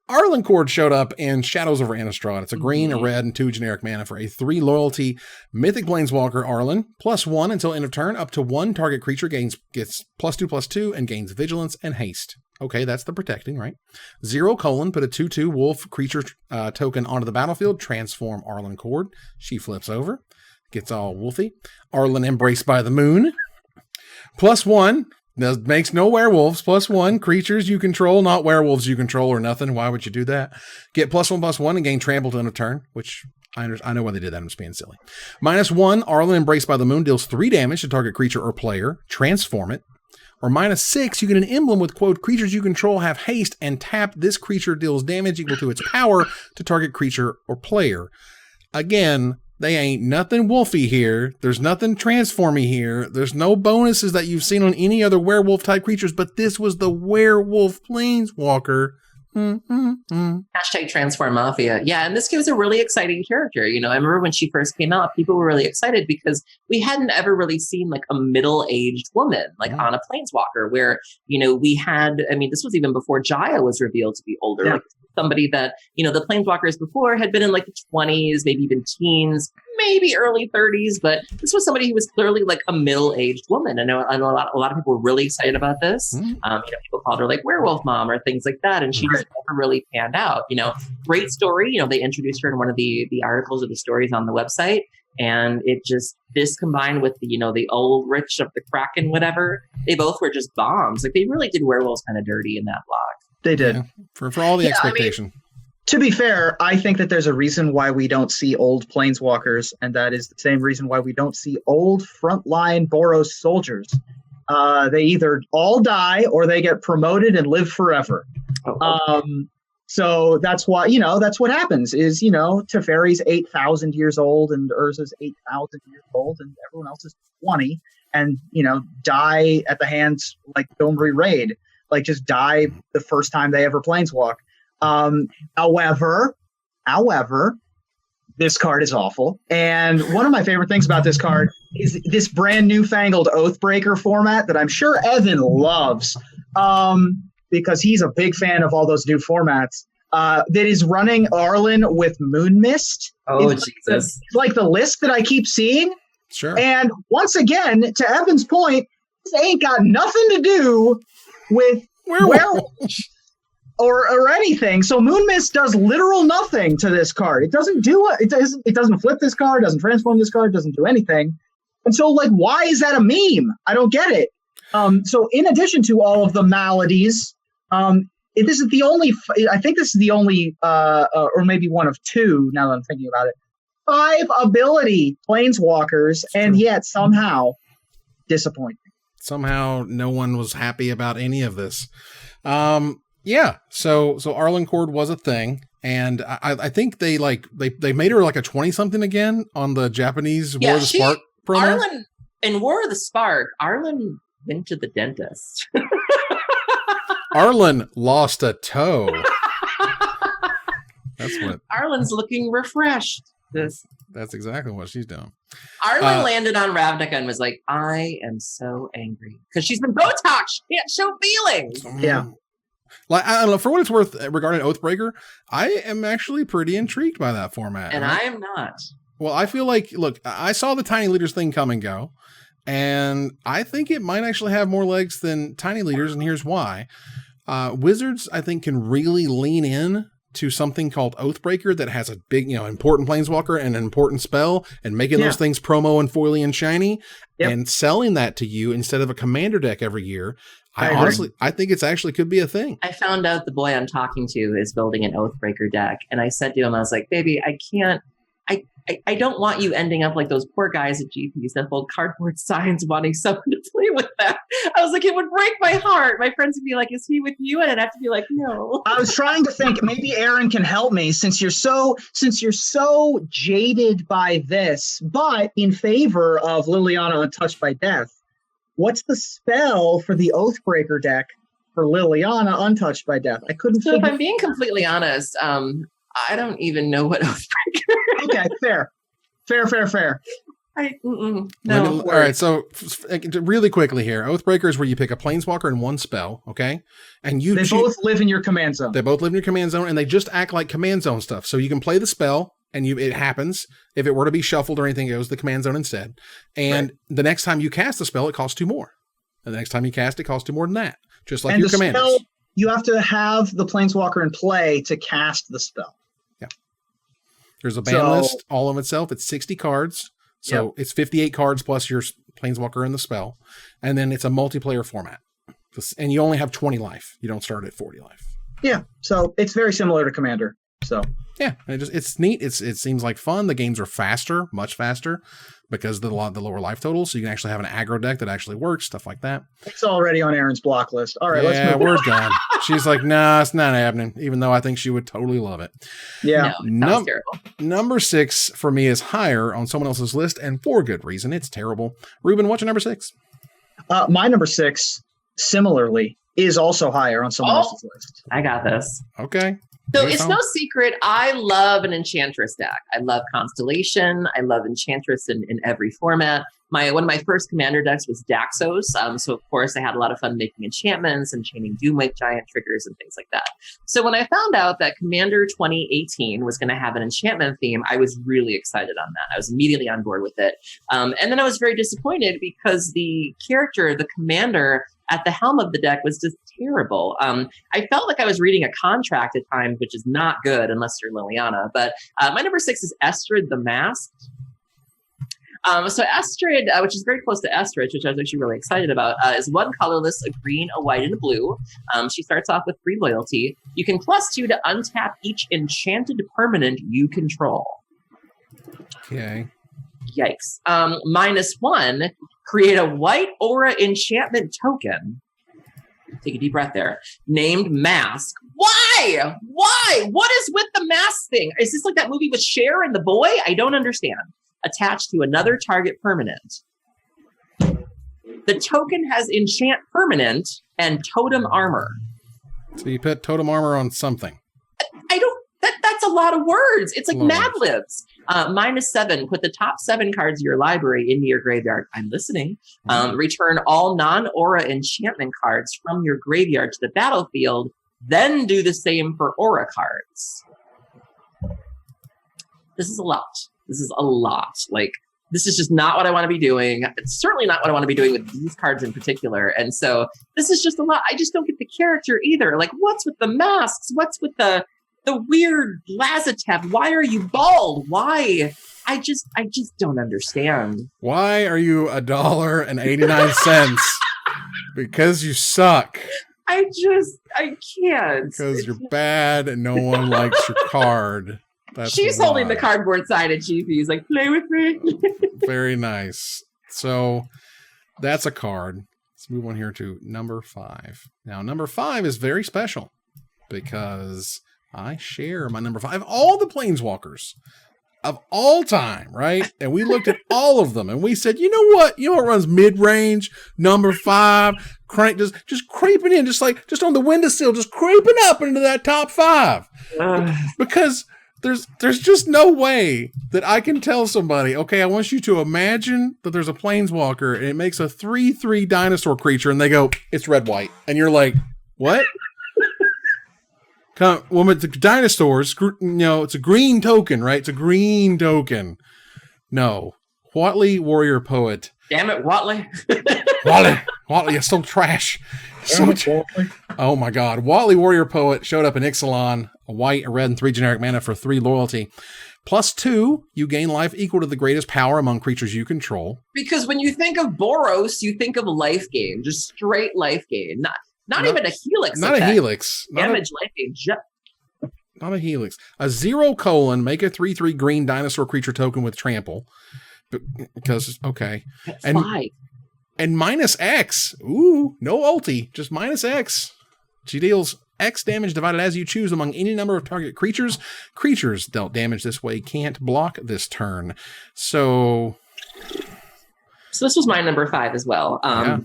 Arlen Cord showed up in Shadows over Innistrad. It's a green, a red, and 2 generic mana for a 3 loyalty mythic Planeswalker Arlen. +1 until end of turn. Up to 1 target creature gets +2/+2 and gains vigilance and haste. Okay, that's the protecting, right? 0: put a 2/2 wolf creature token onto the battlefield. Transform Arlen Cord. She flips over. Gets all wolfy. Arlen Embraced by the Moon. +1. Makes no werewolves. +1 creatures you control, not werewolves you control or nothing. Why would you do that? Get +1/+1 and gain trample to end of turn, which I know why they did that. I'm just being silly. -1, Arlen Embraced by the Moon deals 3 damage to target creature or player. Transform it. Or -6, you get an emblem with, quote, creatures you control have haste and tap. This creature deals damage equal to its power to target creature or player. again, they ain't nothing wolfy here. There's nothing transformy here. There's no bonuses that you've seen on any other werewolf type creatures, but this was the werewolf planeswalker. Hashtag Transform Mafia. Yeah, and this gives a really exciting character. You know, I remember when she first came out, people were really excited because we hadn't ever really seen like a middle-aged woman like on a planeswalker where, you know, we had, I mean, this was even before Jaya was revealed to be older. Like somebody that, you know, the planeswalkers before had been in like the 20s, maybe even teens, maybe early 30s, but this was somebody who was clearly like a middle-aged woman. I know a lot of people were really excited about this. You know, people called her like werewolf mom or things like that, and she just never really panned out. You know, great story. You know, they introduced her in one of the articles or the stories on the website, and it just, this combined with the, you know, the old rich of the Kraken, whatever, they both were just bombs. Like they really did werewolves kind of dirty in that block. They did. Yeah, for all the expectation. I mean, to be fair, I think that there's a reason why we don't see old planeswalkers, and that is the same reason why we don't see old frontline Boros soldiers. They either all die or they get promoted and live forever. So that's why, you know, that's what happens is, you know, Teferi's 8,000 years old and Urza's 8,000 years old and everyone else is 20 and, you know, die at the hands like Domri Raid, like just die the first time they ever planeswalk. However, this card is awful. And one of my favorite things about this card is this brand newfangled Oathbreaker format that I'm sure Evan loves, because he's a big fan of all those new formats, that is running Arlen with Moon Mist. Oh, it's Jesus. Like the list that I keep seeing. Sure. And once again, to Evan's point, this ain't got nothing to do with werewolves. Or anything. So Moon Mist does literal nothing to this card. It doesn't do it. It doesn't flip this card, doesn't transform this card, doesn't do anything. And so, like, why is that a meme? I don't get it. So in addition to all of the maladies, this is the only, I think this is the only, or maybe one of two, now that I'm thinking about it, 5 ability planeswalkers, and yet somehow disappointing. Somehow no one was happy about any of this. Yeah, so Arlencord was a thing, and I think they made her like a 20-something again on the Japanese War of the Spark promo. Arlen, in War of the Spark, Arlen went to the dentist. Arlen lost a toe. That's what. Arlen's looking refreshed. That's exactly what she's doing. Arlen landed on Ravnica and was like, I am so angry. Because she's been Botox. She can't show feelings. Yeah. Like, I don't know, for what it's worth regarding Oathbreaker, I am actually pretty intrigued by that format. And I am not. Well, I feel like, look, I saw the Tiny Leaders thing come and go, and I think it might actually have more legs than Tiny Leaders, and here's why. Wizards, I think, can really lean in to something called Oathbreaker that has a big, you know, important planeswalker and an important spell, and making those things promo and foily and shiny, and selling that to you instead of a commander deck every year. I think it's actually could be a thing. I found out the boy I'm talking to is building an Oathbreaker deck, and I said to him, I was like, baby, I can't, I don't want you ending up like those poor guys at GPs that hold cardboard signs wanting someone to play with them. I was like, it would break my heart. My friends would be like, is he with you? And I'd have to be like, no. I was trying to think, maybe Aaron can help me since you're so jaded by this, but in favor of Liliana Untouched by Death. What's the spell for the Oathbreaker deck for Liliana Untouched by Death? I couldn't So if I'm being completely honest, I don't even know what Oathbreaker is. Okay, fair. No. All right, so really quickly here, Oathbreaker is where you pick a planeswalker and one spell, okay? And they both live in your command zone. They both live in your command zone, and they just act like command zone stuff. So you can play the spell, and it happens. If it were to be shuffled or anything, it goes to the command zone instead. And the next time you cast the spell, it costs 2 more. And the next time you cast it, costs 2 more than that. Just like your commanders. Spell, you have to have the planeswalker in play to cast the spell. Yeah. There's a ban list all of itself. It's 60 cards. So it's 58 cards plus your planeswalker and the spell. And then it's a multiplayer format. And you only have 20 life. You don't start at 40 life. Yeah. So it's very similar to Commander. So yeah, it's neat. It seems like fun. The games are faster, much faster. because the lower life total. So you can actually have an aggro deck that actually works, stuff like that. It's already on Aaron's block list. All right, let's move we're done. She's like, nah, it's not happening, even though I think she would totally love it. Yeah. No, it sounds terrible. Number 6 for me is higher on someone else's list, and for good reason. It's terrible. Ruben, what's your number 6? My number 6, similarly, is also higher on someone else's list. I got this. Okay. So it's no secret, I love an Enchantress deck. I love Constellation. I love Enchantress in every format. One of my first commander decks was Daxos. So of course I had a lot of fun making enchantments and chaining Doomwake Giant triggers and things like that. So when I found out that Commander 2018 was going to have an enchantment theme, I was really excited on that. I was immediately on board with it. And then I was very disappointed because the character, the commander at the helm of the deck was just terrible. I felt like I was reading a contract at times, which is not good unless you're Liliana. But my number 6 is Estrid the Masked. So Estrid, which is very close to Estrich, which I was actually really excited about, is 1 colorless, a green, a white, and a blue. She starts off with 3 loyalty. You can +2 to untap each enchanted permanent you control. Okay. Yikes. -1, create a white aura enchantment token. Take a deep breath there. Named Mask. Why? Why? What is with the mask thing? Is this like that movie with Cher and the boy? I don't understand. Attached to another target permanent. The token has enchant permanent and totem armor. So you put totem armor on something. That's a lot of words. It's like Mad Libs. -7, put the top 7 cards of your library into your graveyard. I'm listening. Return all non-aura enchantment cards from your graveyard to the battlefield. Then do the same for aura cards. This is a lot. This is a lot. Like, this is just not what I want to be doing. It's certainly not what I want to be doing with these cards in particular. And so this is just a lot. I just don't get the character either. Like, what's with the masks? What's with the weird Lazatep? Why are you bald? Why? I just don't understand. Why are you $1.89? Because you suck. I can't. Because you're bad and no one likes your card. She's holding the cardboard side and He's like, play with me. Very nice. So that's a card. Let's move on here to number 5. Now, number 5 is very special because I share my number 5. All the Planeswalkers of all time, right? And we looked at all of them and we said, you know what? You know what runs mid-range? Number 5. Just creeping in, just on the windowsill, just creeping up into that top 5. Because there's just no way that I can tell somebody, okay, I want you to imagine that there's a Planeswalker and it makes a 3/3 dinosaur creature and they go, it's red-white. And you're like, what? Well, the dinosaurs, it's a green token, right? It's a green token. No. Whatley Warrior Poet. Damn it, Whatley. Whatley, you're so trash. Oh my God. Whatley Warrior Poet showed up in Ixalan, a white, a red, and 3 generic mana for 3 loyalty. +2, you gain life equal to the greatest power among creatures you control. Because when you think of Boros, you think of life gain, just straight life gain. Not even a helix. Not a helix. Damage life gain. Not a helix. A 0:, make a 3/3 green dinosaur creature token with trample. Because, okay. And 5. And -X. Ooh, no ulti, just -X. She deals X damage divided as you choose among any number of target creatures. Creatures dealt damage this way can't block this turn. So this was my number 5 as well. Yeah.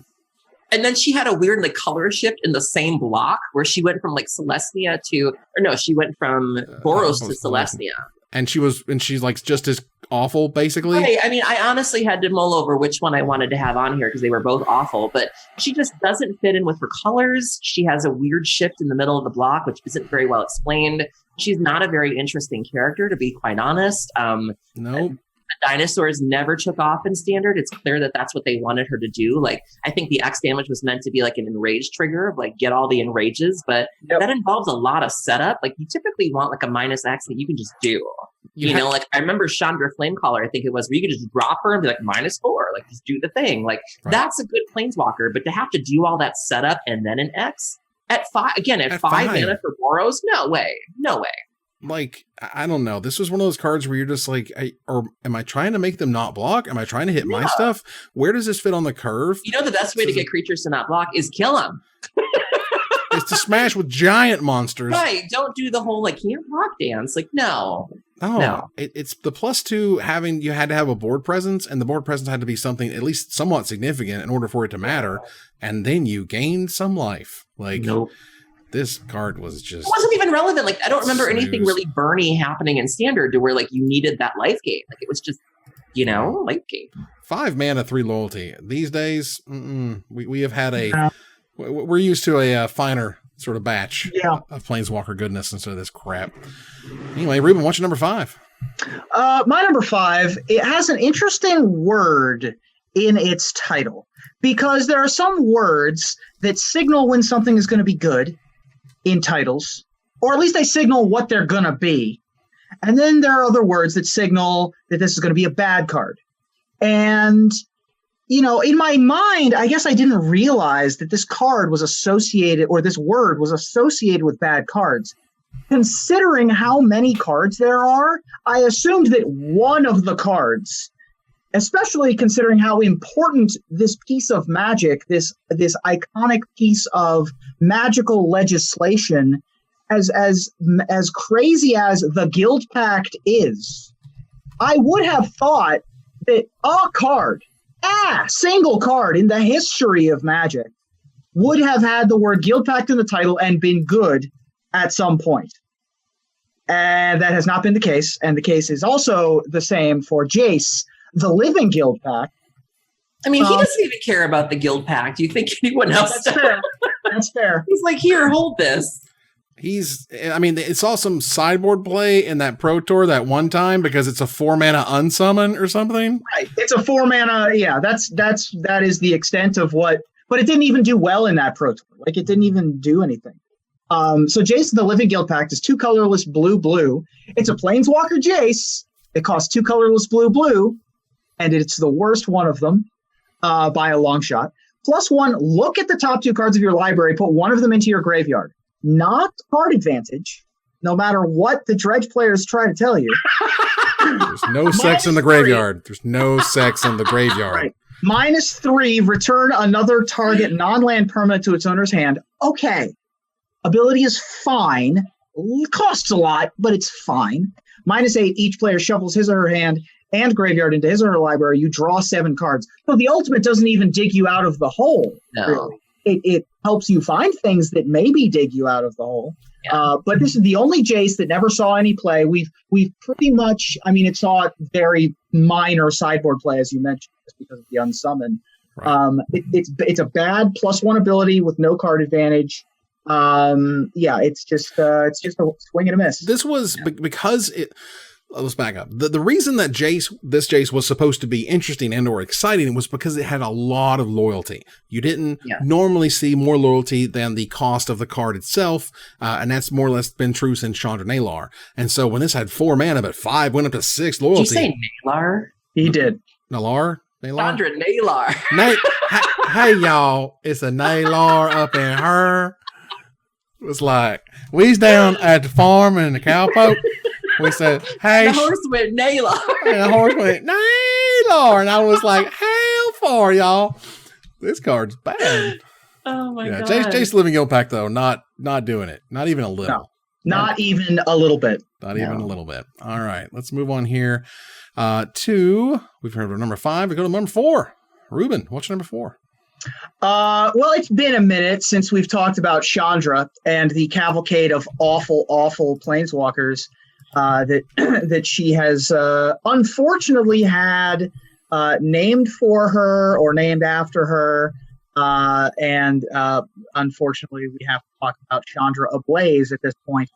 And then she had a weird color shift in the same block where she went from Celestia she went from Boros to Celestia. And she's just as awful, basically. Right. I mean, I honestly had to mull over which one I wanted to have on here because they were both awful, but she just doesn't fit in with her colors. She has a weird shift in the middle of the block, which isn't very well explained. She's not a very interesting character, to be quite honest. Nope. The dinosaurs never took off in Standard. It's clear that that's what they wanted her to do. I think the X damage was meant to be an enrage trigger of get all the enrages, but that involves a lot of setup. You typically want a -X that you can just do. I remember Chandra Flamecaller, I think it was, where you could just drop her and be -4, just do the thing. Right. That's a good Planeswalker, but to have to do all that setup and then an X at 5, again, at 5 mana for Boros, no way. like, I don't know. This was one of those cards where you're just like, or am I trying to make them not block? Am I trying to hit my stuff? Where does this fit on the curve? You know, the best way to get creatures to not block is kill them. Is to smash with giant monsters. Right. Don't do the whole, like, can't block dance. Like, no. Oh, no. It's the +2 you had to have a board presence, and the board presence had to be something at least somewhat significant in order for it to matter. And then you gained some life. Like, nope. This card was just... It wasn't even relevant. Like, I don't remember anything really Bernie happening in Standard to where, like, you needed that life gain. Like, it was just, life gain. 5 mana, 3 loyalty. These days, we have had a... We're used to a finer sort of batch of Planeswalker goodness instead of this crap. Anyway, Rueben, what's your number 5? My number 5, it has an interesting word in its title, because there are some words that signal when something is going to be good in titles, or at least they signal what they're going to be. And then there are other words that signal that this is going to be a bad card. And, in my mind, I guess I didn't realize that this card was associated, or this word was associated with bad cards. Considering how many cards there are, I assumed that one of the cards, especially considering how important this piece of magic, this iconic piece of magical legislation, as crazy as the Guild Pact is, I would have thought that single card in the history of Magic would have had the word Guild Pact in the title and been good at some point. And that has not been the case. And the case is also the same for Jace, the Living Guild Pact. I mean, he doesn't even care about the Guild Pact. Do you think anyone else does? That's fair. He's like, here, hold this. It saw some sideboard play in that Pro Tour that one time because it's a 4 mana unsummon or something. Right. It's a 4 mana. Yeah, that is the extent of what, but it didn't even do well in that Pro Tour. Like, it didn't even do anything. So Jace, the Living Guild Pact, is 2 colorless blue. It's a Planeswalker Jace. It costs 2 colorless blue, and it's the worst one of them by a long shot. +1, look at the top 2 cards of your library, put one of them into your graveyard. Not card advantage, no matter what the Dredge players try to tell you. There's no sex in the graveyard. There's no sex in the graveyard. Right. -3, return another target non-land permanent to its owner's hand. Okay. Ability is fine. Costs a lot, but it's fine. -8, each player shuffles his or her hand and graveyard into his or her library. You draw 7 cards. So the ultimate doesn't even dig you out of the hole. No. Really. It helps you find things that maybe dig you out of the hole. Yeah. But this is the only Jace that never saw any play. We've pretty much, it saw very minor sideboard play, as you mentioned, just because of the unsummon. Right. It's a bad +1 ability with no card advantage. It's just a swing and a miss. This was because it. Let's back up. The reason that this Jace was supposed to be interesting and or exciting was because it had a lot of loyalty. You didn't normally see more loyalty than the cost of the card itself, and that's more or less been true since Chandra Noir. And so when this had 4 mana, but 5 went up to 6 loyalty. Did you say Nalar? He did. Nalar? Chandra Noir. Hey, y'all, it's a Nalar up in her. It was like, we's down at the farm in the cowpoke. We said, hey. The horse went Nalar. And the horse went Nalar. And I was like, hell for y'all. This card's bad. Oh my God. Jace Living Guild Pact, though, not doing it. Not even a little. No, not even a little bit. Not even a little bit. All right. Let's move on here we've heard of number 5. We go to number 4. Rueben, what's your number 4? Well, it's been a minute since we've talked about Chandra and the cavalcade of awful Planeswalkers that she has unfortunately had named for her or named after her. And unfortunately, we have to talk about Chandra Ablaze at this point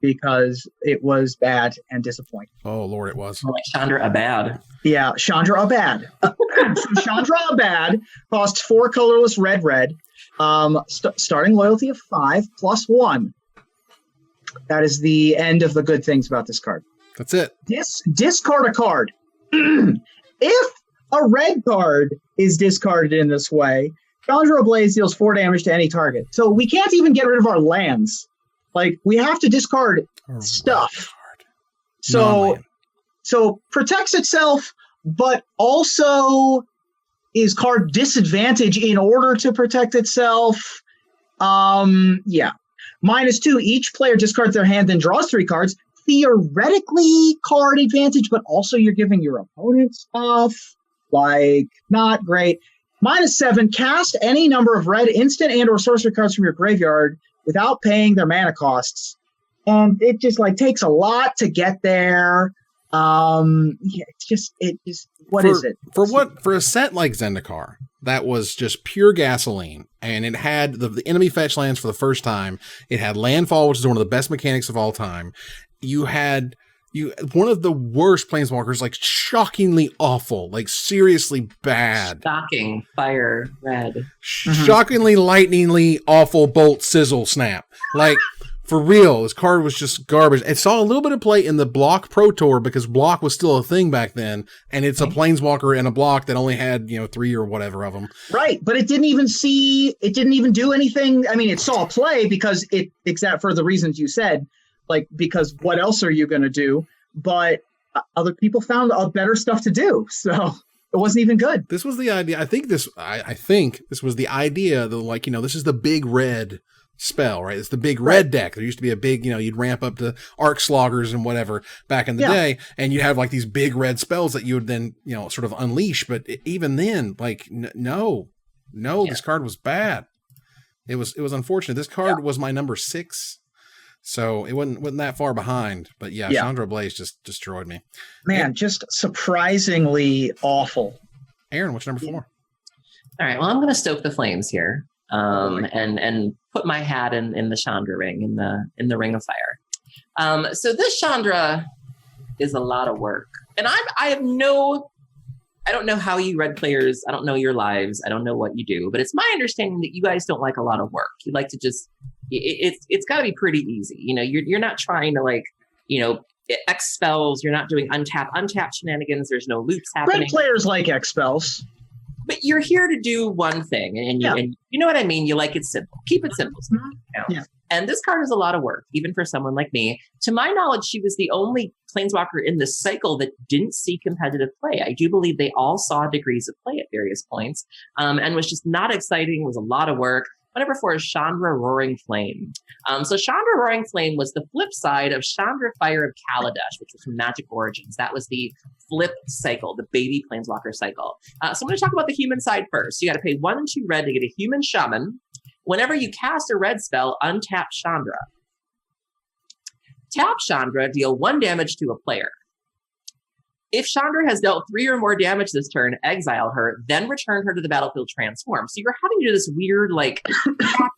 because it was bad and disappointing. Oh, Lord, it was. Like Chandra Abad. Yeah, Chandra Abad. So Chandra Abad costs 4 colorless red. Starting loyalty of 5 +1. That is the end of the good things about this card. That's it. Discard a card. If a red card is discarded in this way, Chandra Ablaze deals 4 damage to any target. So we can't even get rid of our lands. Like, we have to discard stuff. So protects itself, but also is card disadvantage in order to protect itself. -2. Each player discards their hand and draws 3 cards. Theoretically, card advantage, but also you're giving your opponent stuff. Like, not great. -7. Cast any number of red instant and or sorcery cards from your graveyard without paying their mana costs. And it just takes a lot to get there. For a set like Zendikar that was just pure gasoline, and it had the enemy fetch lands for the first time. It had landfall, which is one of the best mechanics of all time. You had one of the worst planeswalkers, shockingly awful, seriously bad. Shocking fire red. Shockingly, lightningly awful bolt sizzle snap. For real, this card was just garbage. It saw a little bit of play in the Block Pro Tour because Block was still a thing back then, and it's a planeswalker in a block that only had 3 or whatever of them. Right, but it didn't even do anything. I mean, it saw play because except for the reasons you said, because what else are you going to do? But other people found better stuff to do, so it wasn't even good. This was the idea. I think this was the idea that this is the big red spell, right? It's the big red deck. There used to be a big, you'd ramp up to Arc Sloggers and whatever back in the day, and you'd have these big red spells that you would then, sort of unleash. But even then, no, this card was bad. It was unfortunate. This card was my number 6. So it wasn't that far behind, but Chandra Ablaze just destroyed me. Man, just surprisingly awful. Aaron, what's number 4? All right, well, I'm going to stoke the flames here, and put my hat in the Chandra ring, in the Ring of Fire. So this Chandra is a lot of work, and I don't know how you red players. I don't know your lives. I don't know what you do, but it's my understanding that you guys don't like a lot of work. You like to just. It's got to be pretty easy. You're not trying to X spells. You're not doing untap shenanigans. There's no loops happening. Red players like X spells. But you're here to do one thing, and you know what I mean? You like it simple. Keep it simple. Yeah. And this card is a lot of work, even for someone like me. To my knowledge, she was the only planeswalker in this cycle that didn't see competitive play. I do believe they all saw degrees of play at various points, and was just not exciting, was a lot of work. My number 4 is Chandra Roaring Flame. So Chandra Roaring Flame was the flip side of Chandra Fire of Kaladesh, which was from Magic Origins. That was the flip cycle, the baby planeswalker cycle. So I'm going to talk about the human side first. So you got to pay 1 and 2 red to get a human shaman. Whenever you cast a red spell, untap Chandra. Tap Chandra, deal 1 damage to a player. If Chandra has dealt 3 or more damage this turn, exile her, then return her to the battlefield transform. So you're having to do this weird, tap,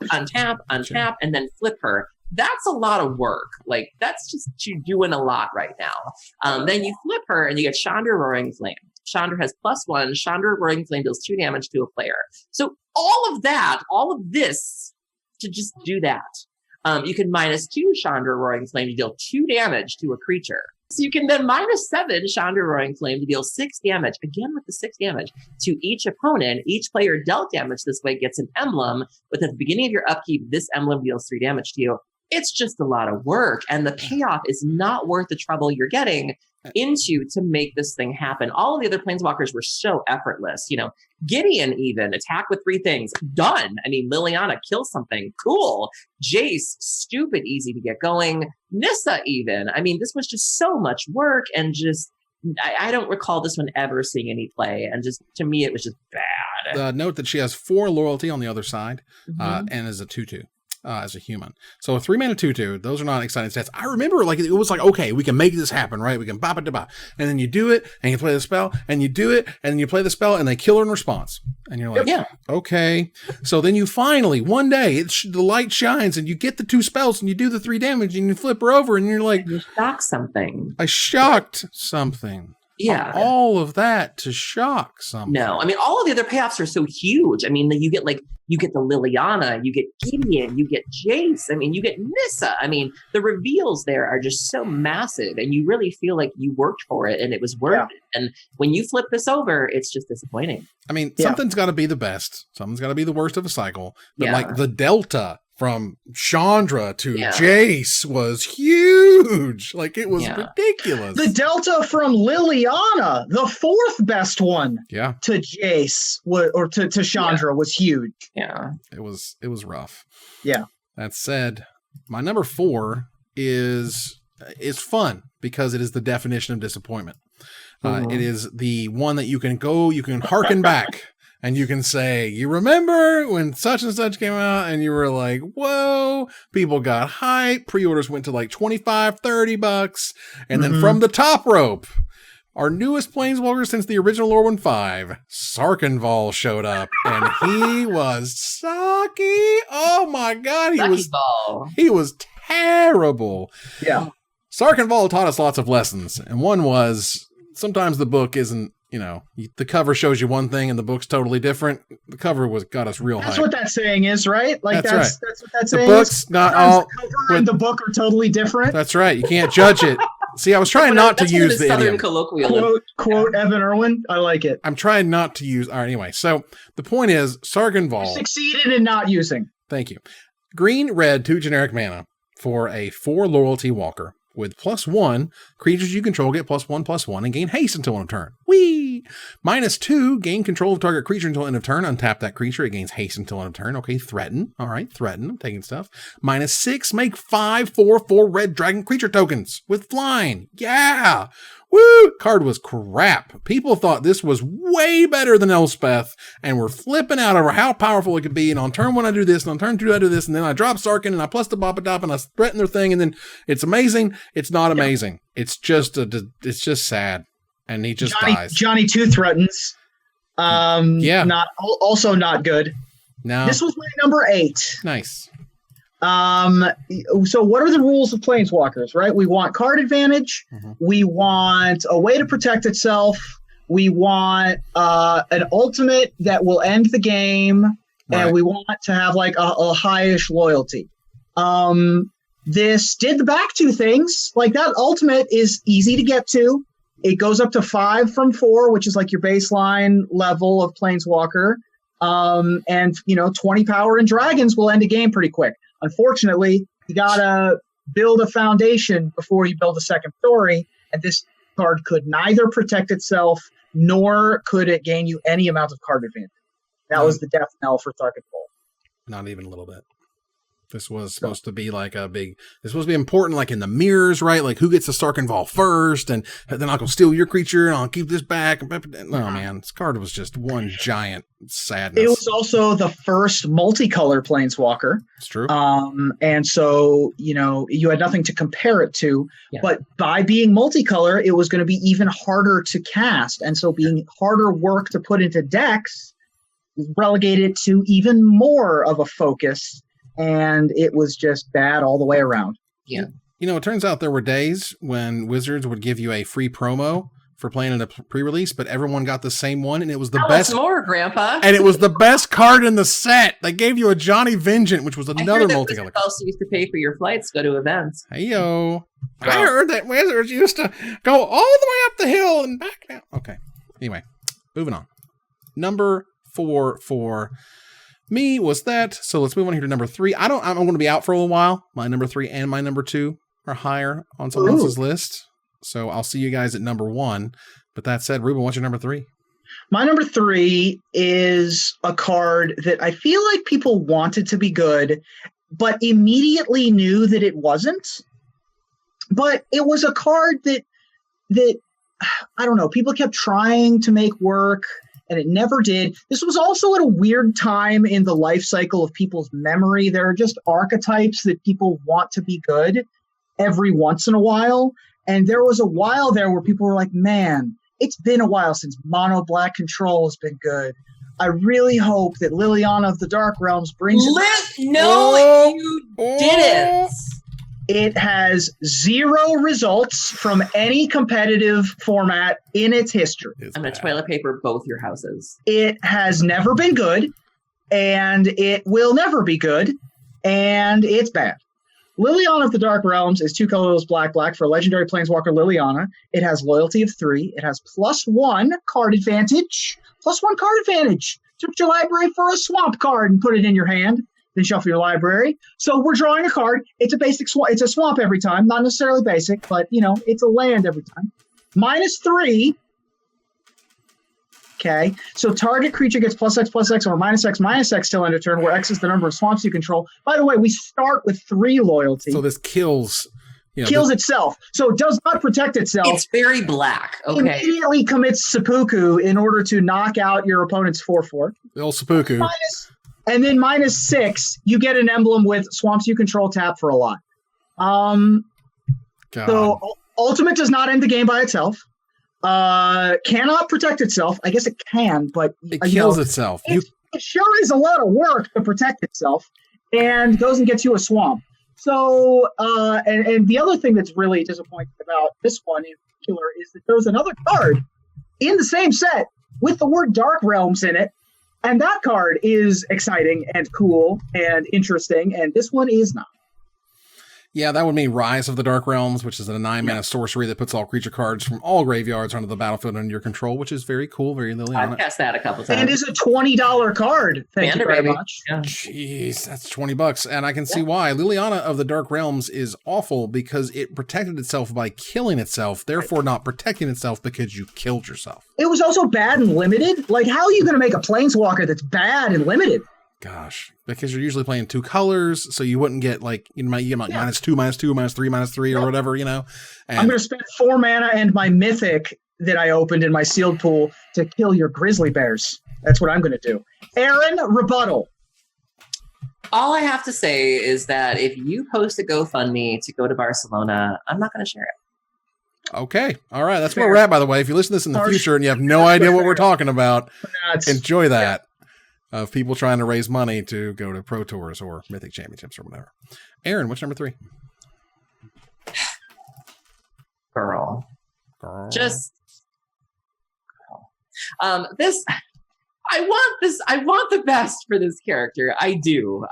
untap, and then flip her. That's a lot of work. That's just you doing a lot right now. Then you flip her, and you get Chandra Roaring Flame. Chandra has +1. Chandra Roaring Flame deals 2 damage to a player. So all of this, to just do that. You can -2 Chandra Roaring Flame to deal 2 damage to a creature. So you can then -7 Chandra Roaring Flame to deal 6 damage, again with the 6 damage, to each opponent. Each player dealt damage this way gets an emblem, but at the beginning of your upkeep, this emblem deals 3 damage to you. It's just a lot of work, and the payoff is not worth the trouble you're getting into to make this thing happen. All of the other planeswalkers were so effortless. Gideon even, attack with 3 things, done. I mean, Liliana, kill something, cool. Jace, stupid easy to get going. Nyssa even. I mean, this was just so much work, and just, I don't recall this one ever seeing any play, and just, to me, it was just bad. Note that she has 4 loyalty on the other side, and is a 2/2. As a human. So a 3-mana 2/2, those are not exciting stats. I remember it was okay, we can make this happen, right? We can bop it to bop. And then you do it, and you play the spell, and you do it, and then you play the spell, and they kill her in response. And you're like, okay. So then you finally, one day, the light shines, and you get the 2 spells, and you do the 3 damage, and you flip her over, and you're like, you shock something. I shocked something. Yeah. All of that to shock something. No, I mean, all of the other payoffs are so huge. I mean, you get the Liliana, you get Gideon, you get Jace. I mean, you get Nyssa. I mean, the reveals there are just so massive, and you really feel like you worked for it and it was worth it. And when you flip this over, it's just disappointing. I mean, something's got to be the best. Something's got to be the worst of a cycle. But the delta from Chandra to Jace was huge. Like, it was ridiculous. The delta from Liliana, the fourth best one, to Jace to Chandra was huge. Yeah, it was rough. Yeah. That said, my number 4 is fun because it is the definition of disappointment. It is the one that you can harken back. And you can say, you remember when such and such came out and you were like, whoa, people got hype. Pre-orders went to like $25, $30. And then from the top rope, our newest Planeswalker since the original Lore 1.5, Sarg Invol showed up. And he was sucky. Oh my God. He was terrible. Yeah. Sarg Invol taught us lots of lessons. And one was sometimes the book isn't, the cover shows you one thing and the book's totally different. The cover got us real hype. That's what that saying is, right? Like that's what that saying is. The book's not all. The cover and the book are totally different. That's right. You can't judge it. See, I was trying not to use the idiom. Quote Evan Irwin. I like it. I'm trying not to use. All right, anyway, so the point is, Sarg Invol. You succeeded in not using. Thank you. Green, red, 2 generic mana for a 4 loyalty walker. With +1, creatures you control get +1/+1 and gain haste until end of turn. Whee! -2, gain control of target creature until end of turn. Untap that creature. It gains haste until end of turn. Okay, threaten. All right, threaten. I'm taking stuff. -6, make 5 4/4 red dragon creature tokens with flying. Yeah! Woo! Card was crap. People thought this was way better than Elspeth and were flipping out over how powerful it could be. And on turn 1, I do this, and on turn 2, I do this, and then I drop Sarkin, and I plus the Bopadop, and I threaten their thing, and then it's amazing. It's not amazing. It's just sad. And he just dies. Johnny 2 threatens. Also not good. No. This was my number 8. Nice. So what are the rules of Planeswalkers, right? We want card advantage. We want a way to protect itself. We want an ultimate that will end the game. Right. And we want to have like a high-ish loyalty. This did the back 2 things. Like that ultimate is easy to get to. It goes up to 5 from 4, which is like your baseline level of Planeswalker. And 20 power and dragons will end a game pretty quick. Unfortunately, you gotta build a foundation before you build a second story, and this card could neither protect itself nor could it gain you any amount of card advantage. That was the death knell for Sarg Invol. Not even a little bit. This was supposed to be like this was supposed to be important, like in the mirrors, right? Like who gets the Sarg Invol first, and then I'll go steal your creature, and I'll keep this back. No, man, this card was just one giant sadness. It was also the first multicolor Planeswalker. It's true. And so, you had nothing to compare it to, but by being multicolor, it was going to be even harder to cast. And so being harder work to put into decks relegated to even more of a focus. And it was just bad all the way around. Yeah. It turns out there were days when Wizards would give you a free promo for playing in a pre-release, but everyone got the same one, and it was the best. More, Grandpa. And it was the best card in the set. They gave you a Johnny Vengeant, which was another multicolor. I also used to pay for your flights to go to events. Hey-yo. I heard that Wizards used to go all the way up the hill and back down. Okay. Anyway, moving on. Number 4 for me was that. So let's move on here to number 3. I'm going to be out for a little while. My number 3 and my number 2 are higher on someone else's list. So I'll see you guys at number 1. But that said, Rueben, what's your number 3? My number 3 is a card that I feel like people wanted to be good, but immediately knew that it wasn't. But it was a card that I don't know, people kept trying to make work, and it never did. This was also at a weird time in the life cycle of people's memory. There are just archetypes that people want to be good every once in a while. And there was a while there where people were like, man, it's been a while since mono black control has been good. I really hope that Liliana of the Dark Realms brings it back. No, you didn't. It has 0 results from any competitive format in its history. I'm going to toilet paper both your houses. It has never been good, and it will never be good, and it's bad. Liliana of the Dark Realms is 2 colorless black for legendary Planeswalker Liliana. It has loyalty of 3. It has +1 card advantage. +1 card advantage. Took your library for a swamp card and put it in your hand. then shuffle your library. So we're drawing a card. It's a basic swamp. It's a swamp every time. Not necessarily basic, but, it's a land every time. -3. Okay, so target creature gets +X/+X or -X/-X till end of turn, where X is the number of swamps you control. By the way, we start with 3 loyalty. So this kills... kills itself. So it does not protect itself. It's very black. Okay. Immediately commits seppuku in order to knock out your opponent's 4/4. The old seppuku. And then -6, you get an emblem with swamps you control tap for a lot. So ultimate does not end the game by itself. Cannot protect itself. I guess it can, but it kills itself. It sure is a lot of work to protect itself, and goes and gets you a swamp. So, and the other thing that's really disappointing about this one in particular is that there's another card in the same set with the word Dark Realms in it, and that card is exciting and cool and interesting, and this one is not. Yeah, that would mean Rise of the Dark Realms, which is a 9-mana sorcery that puts all creature cards from all graveyards onto the battlefield under your control, which is very cool, very Liliana. I've cast that a couple times. And is a $20 card. Thank you very much. Yeah. Jeez, that's $20, and I can see why. Liliana of the Dark Realms is awful because it protected itself by killing itself, therefore not protecting itself because you killed yourself. It was also bad and limited. Like, how are you going to make a Planeswalker that's bad and limited? Gosh, because you're usually playing 2 colors, so you wouldn't get like you might get like -2, -2, -3, -3, or whatever, And I'm going to spend 4 mana and my mythic that I opened in my sealed pool to kill your grizzly bears. That's what I'm going to do. Aaron, rebuttal. All I have to say is that if you post a GoFundMe to go to Barcelona, I'm not going to share it. Okay, all right, that's where we're at. By the way, if you listen to this in the future and you have no idea what we're talking about, enjoy that. Of people trying to raise money to go to Pro Tours or Mythic Championships or whatever. Aaron, what's number 3? Girl. Just this. I want the best for this character. I do.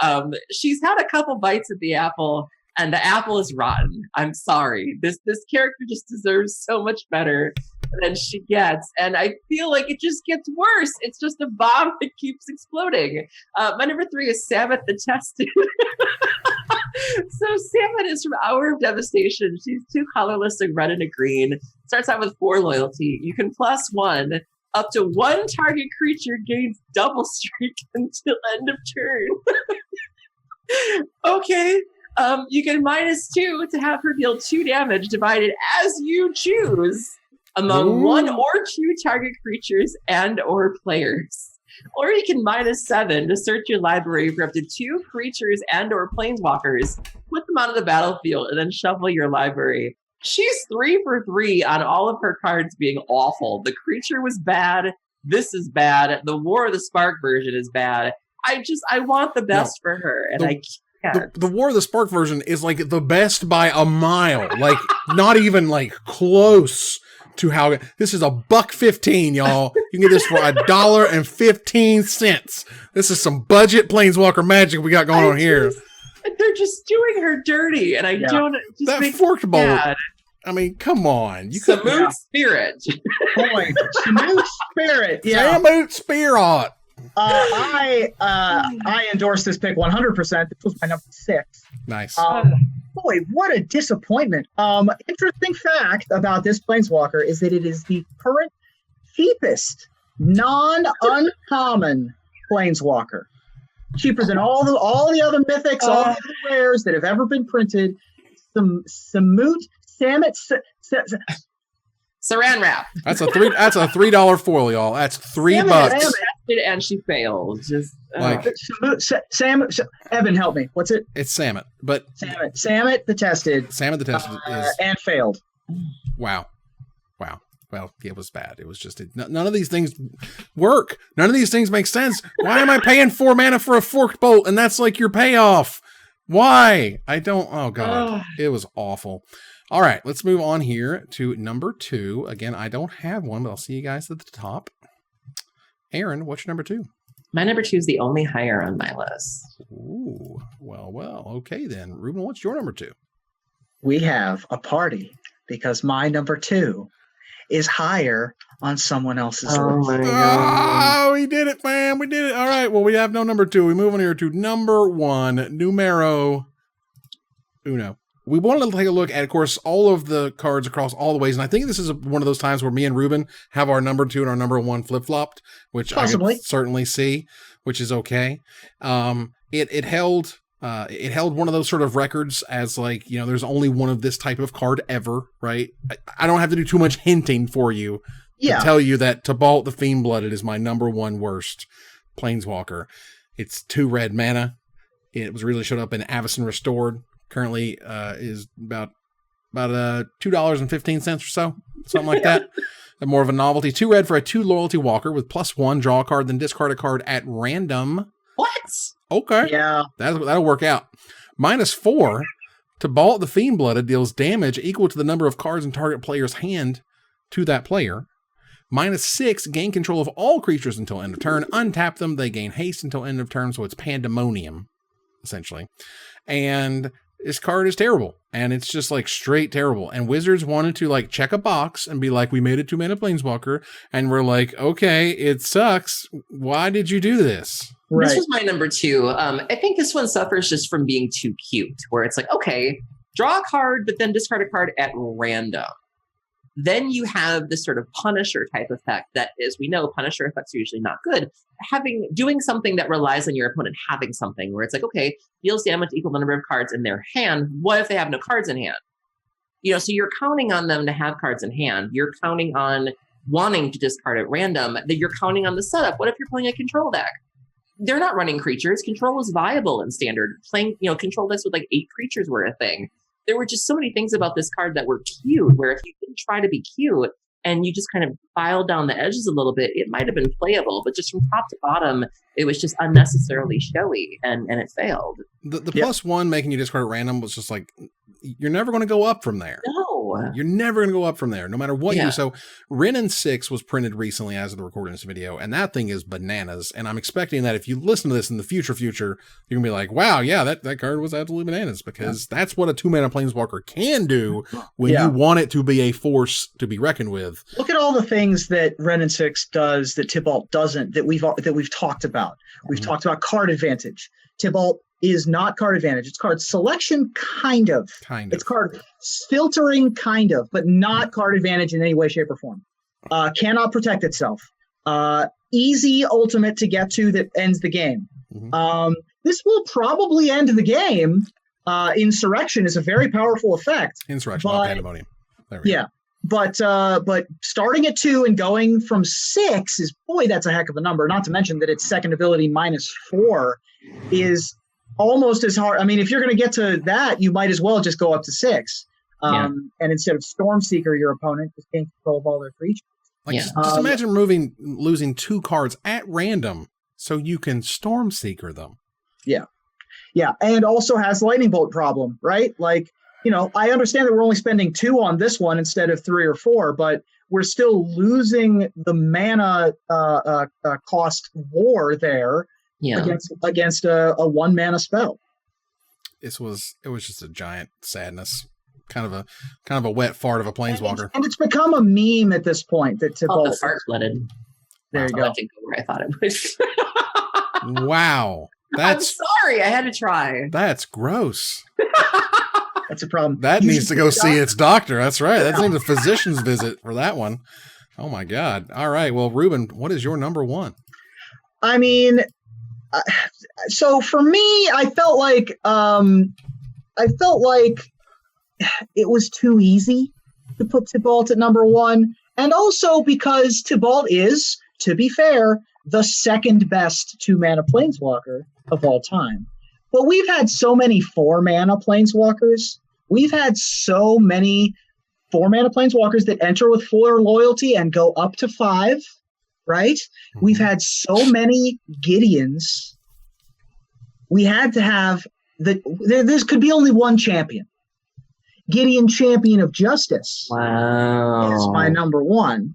She's had a couple bites at the apple, and the apple is rotten. I'm sorry. This character just deserves so much better than she gets, and I feel like it just gets worse. It's just a bomb that keeps exploding. My number 3 is Samut the Tested. So Samut is from Hour of Devastation. She's 2 colorless, a red and a green. Starts out with 4 loyalty. You can +1 up to 1 target creature gains double streak until end of turn. Okay. You can -2 to have her deal 2 damage divided as you choose among 1 or 2 target creatures and or players. Or you can -7 to search your library for up to 2 creatures and or planeswalkers, put them onto the battlefield, and then shuffle your library. She's 3 for 3 on all of her cards being awful. The creature was bad. This is bad. The War of the Spark version is bad. I want the best for her, and I can't. The War of the Spark version is like the best by a mile. Like, not even like close to how this is $1.15, y'all. You can get this for $1.15. This is some budget Planeswalker magic we got going on here. They're just doing her dirty, and I don't. Just that forked bolt. I mean, come on. You could Samut Spirit. Boy, Samut Spirit. Yeah. Samut Spirit. I endorse this pick 100%. This was my number 6. Nice. Boy, what a disappointment. Interesting fact about this Planeswalker is that it is the current cheapest non-uncommon Planeswalker. Cheaper than all the other mythics, all the other rares that have ever been printed. Samut. Saran wrap. That's a $3 foil, y'all. That's $3. And she failed. Just Evan, help me. What's it? It's Samut, but Samut the Tested. Samut the Tested is and failed. Wow. Well, it was bad. It was just none of these things work. None of these things make sense. Why am I paying 4 mana for a forked bolt and that's like your payoff? Why? I don't. Oh God, it was awful. All right, let's move on here to number 2. Again, I don't have one, but I'll see you guys at the top. Aaron, what's your number 2? My number 2 is the only higher on my list. Ooh, well. Okay then, Rueben, what's your number 2? We have a party because my number 2 is higher on someone else's Oh list. my god. Oh, we did it, fam. We did it. All right. Well, we have no number 2. We move on here to number 1, numero uno. We wanted to take a look at, of course, all of the cards across all the ways. And I think this is one of those times where me and Rueben have our number 2 and our number 1 flip-flopped, which Possibly. I can certainly see, which is okay. It held one of those sort of records as like, there's only one of this type of card ever, right? I don't have to do too much hinting for you to tell you that Tibalt the Fiend-Blooded is my number 1 worst Planeswalker. It's 2 red mana. It was really showed up in Avacyn Restored. Currently is about $2.15 or so, something like that. And more of a novelty. 2 red for a 2 loyalty walker with +1, draw a card, then discard a card at random. What? Okay. Yeah. That'll work out. -4, Tibalt the Fiend-Blooded deals damage equal to the number of cards in target player's hand to that player. -6, gain control of all creatures until end of turn. Untap them, they gain haste until end of turn, so it's pandemonium, essentially. And this card is terrible, and it's just like straight terrible. And Wizards wanted to like check a box and be like, we made a 2-mana Planeswalker, and we're like, okay, it sucks. Why did you do this? Right. This was my number 2. I think this one suffers just from being too cute, where it's like, okay, draw a card, but then discard a card at random. Then you have this sort of Punisher type effect that, as we know, Punisher effects are usually not good. Doing something that relies on your opponent having something where it's like, okay, deals damage equal to the number of cards in their hand. What if they have no cards in hand? So you're counting on them to have cards in hand. You're counting on wanting to discard at random. That you're counting on the setup. What if you're playing a control deck? They're not running creatures. Control is viable in standard. Playing, control decks with like 8 creatures were a thing. There were just so many things about this card that were cute, where if you didn't try to be cute and you just kind of filed down the edges a little bit, it might have been playable, but just from top to bottom, it was just unnecessarily showy, and it failed. The +1 making you discard at random was just like, you're never going to go up from there. No. You're never going to go up from there, no matter what you do. So Ren 6 was printed recently as of the recording of this video, and that thing is bananas. And I'm expecting that if you listen to this in the future, you're going to be like, wow, yeah, that card was absolutely bananas, because that's what a 2-mana Planeswalker can do when you want it to be a force to be reckoned with. Look at all the things that Ren 6 does that Tibalt doesn't, that we've talked about. We've talked about card advantage. Tibalt is not card advantage. It's card selection, kind of. It's card filtering, kind of, but not card advantage in any way, shape, or form. Cannot protect itself. Easy ultimate to get to that ends the game. This will probably end the game. Insurrection is a very powerful effect. Insurrection, not pandemonium. There we go. But starting at 2 and going from 6 is, boy, that's a heck of a number. Not to mention that its second ability -4 is almost as hard. I mean, if you're going to get to that, you might as well just go up to 6. And instead of Stormseeker, your opponent just gains control of all their creatures. Just imagine losing 2 cards at random so you can Stormseeker them. Yeah, and also has Lightning Bolt problem, right? Like, I understand that we're only spending 2 on this one instead of 3 or 4, but we're still losing the mana cost war there against a 1-mana spell. It was just a giant sadness, kind of a wet fart of a Planeswalker, and it's become a meme at this point. That the fart-blooded. There you go. That didn't go where I thought it would. Wow, I'm sorry, I had to try. That's gross. That's a problem. That needs to go see its doctor. That's right. That needs a physician's visit for that one. Oh my God. All right. Well, Rueben, what is your number 1? I mean, so for me, I felt like it was too easy to put Tibalt at number 1, and also because Tibalt is, to be fair, the second best 2-mana Planeswalker of all time. But we've had so many 4-mana Planeswalkers. We've had so many 4-mana Planeswalkers that enter with 4 loyalty and go up to 5, right? We've had so many Gideons. We had to have there could be only one champion. Gideon, Champion of Justice. Wow. Is my number 1.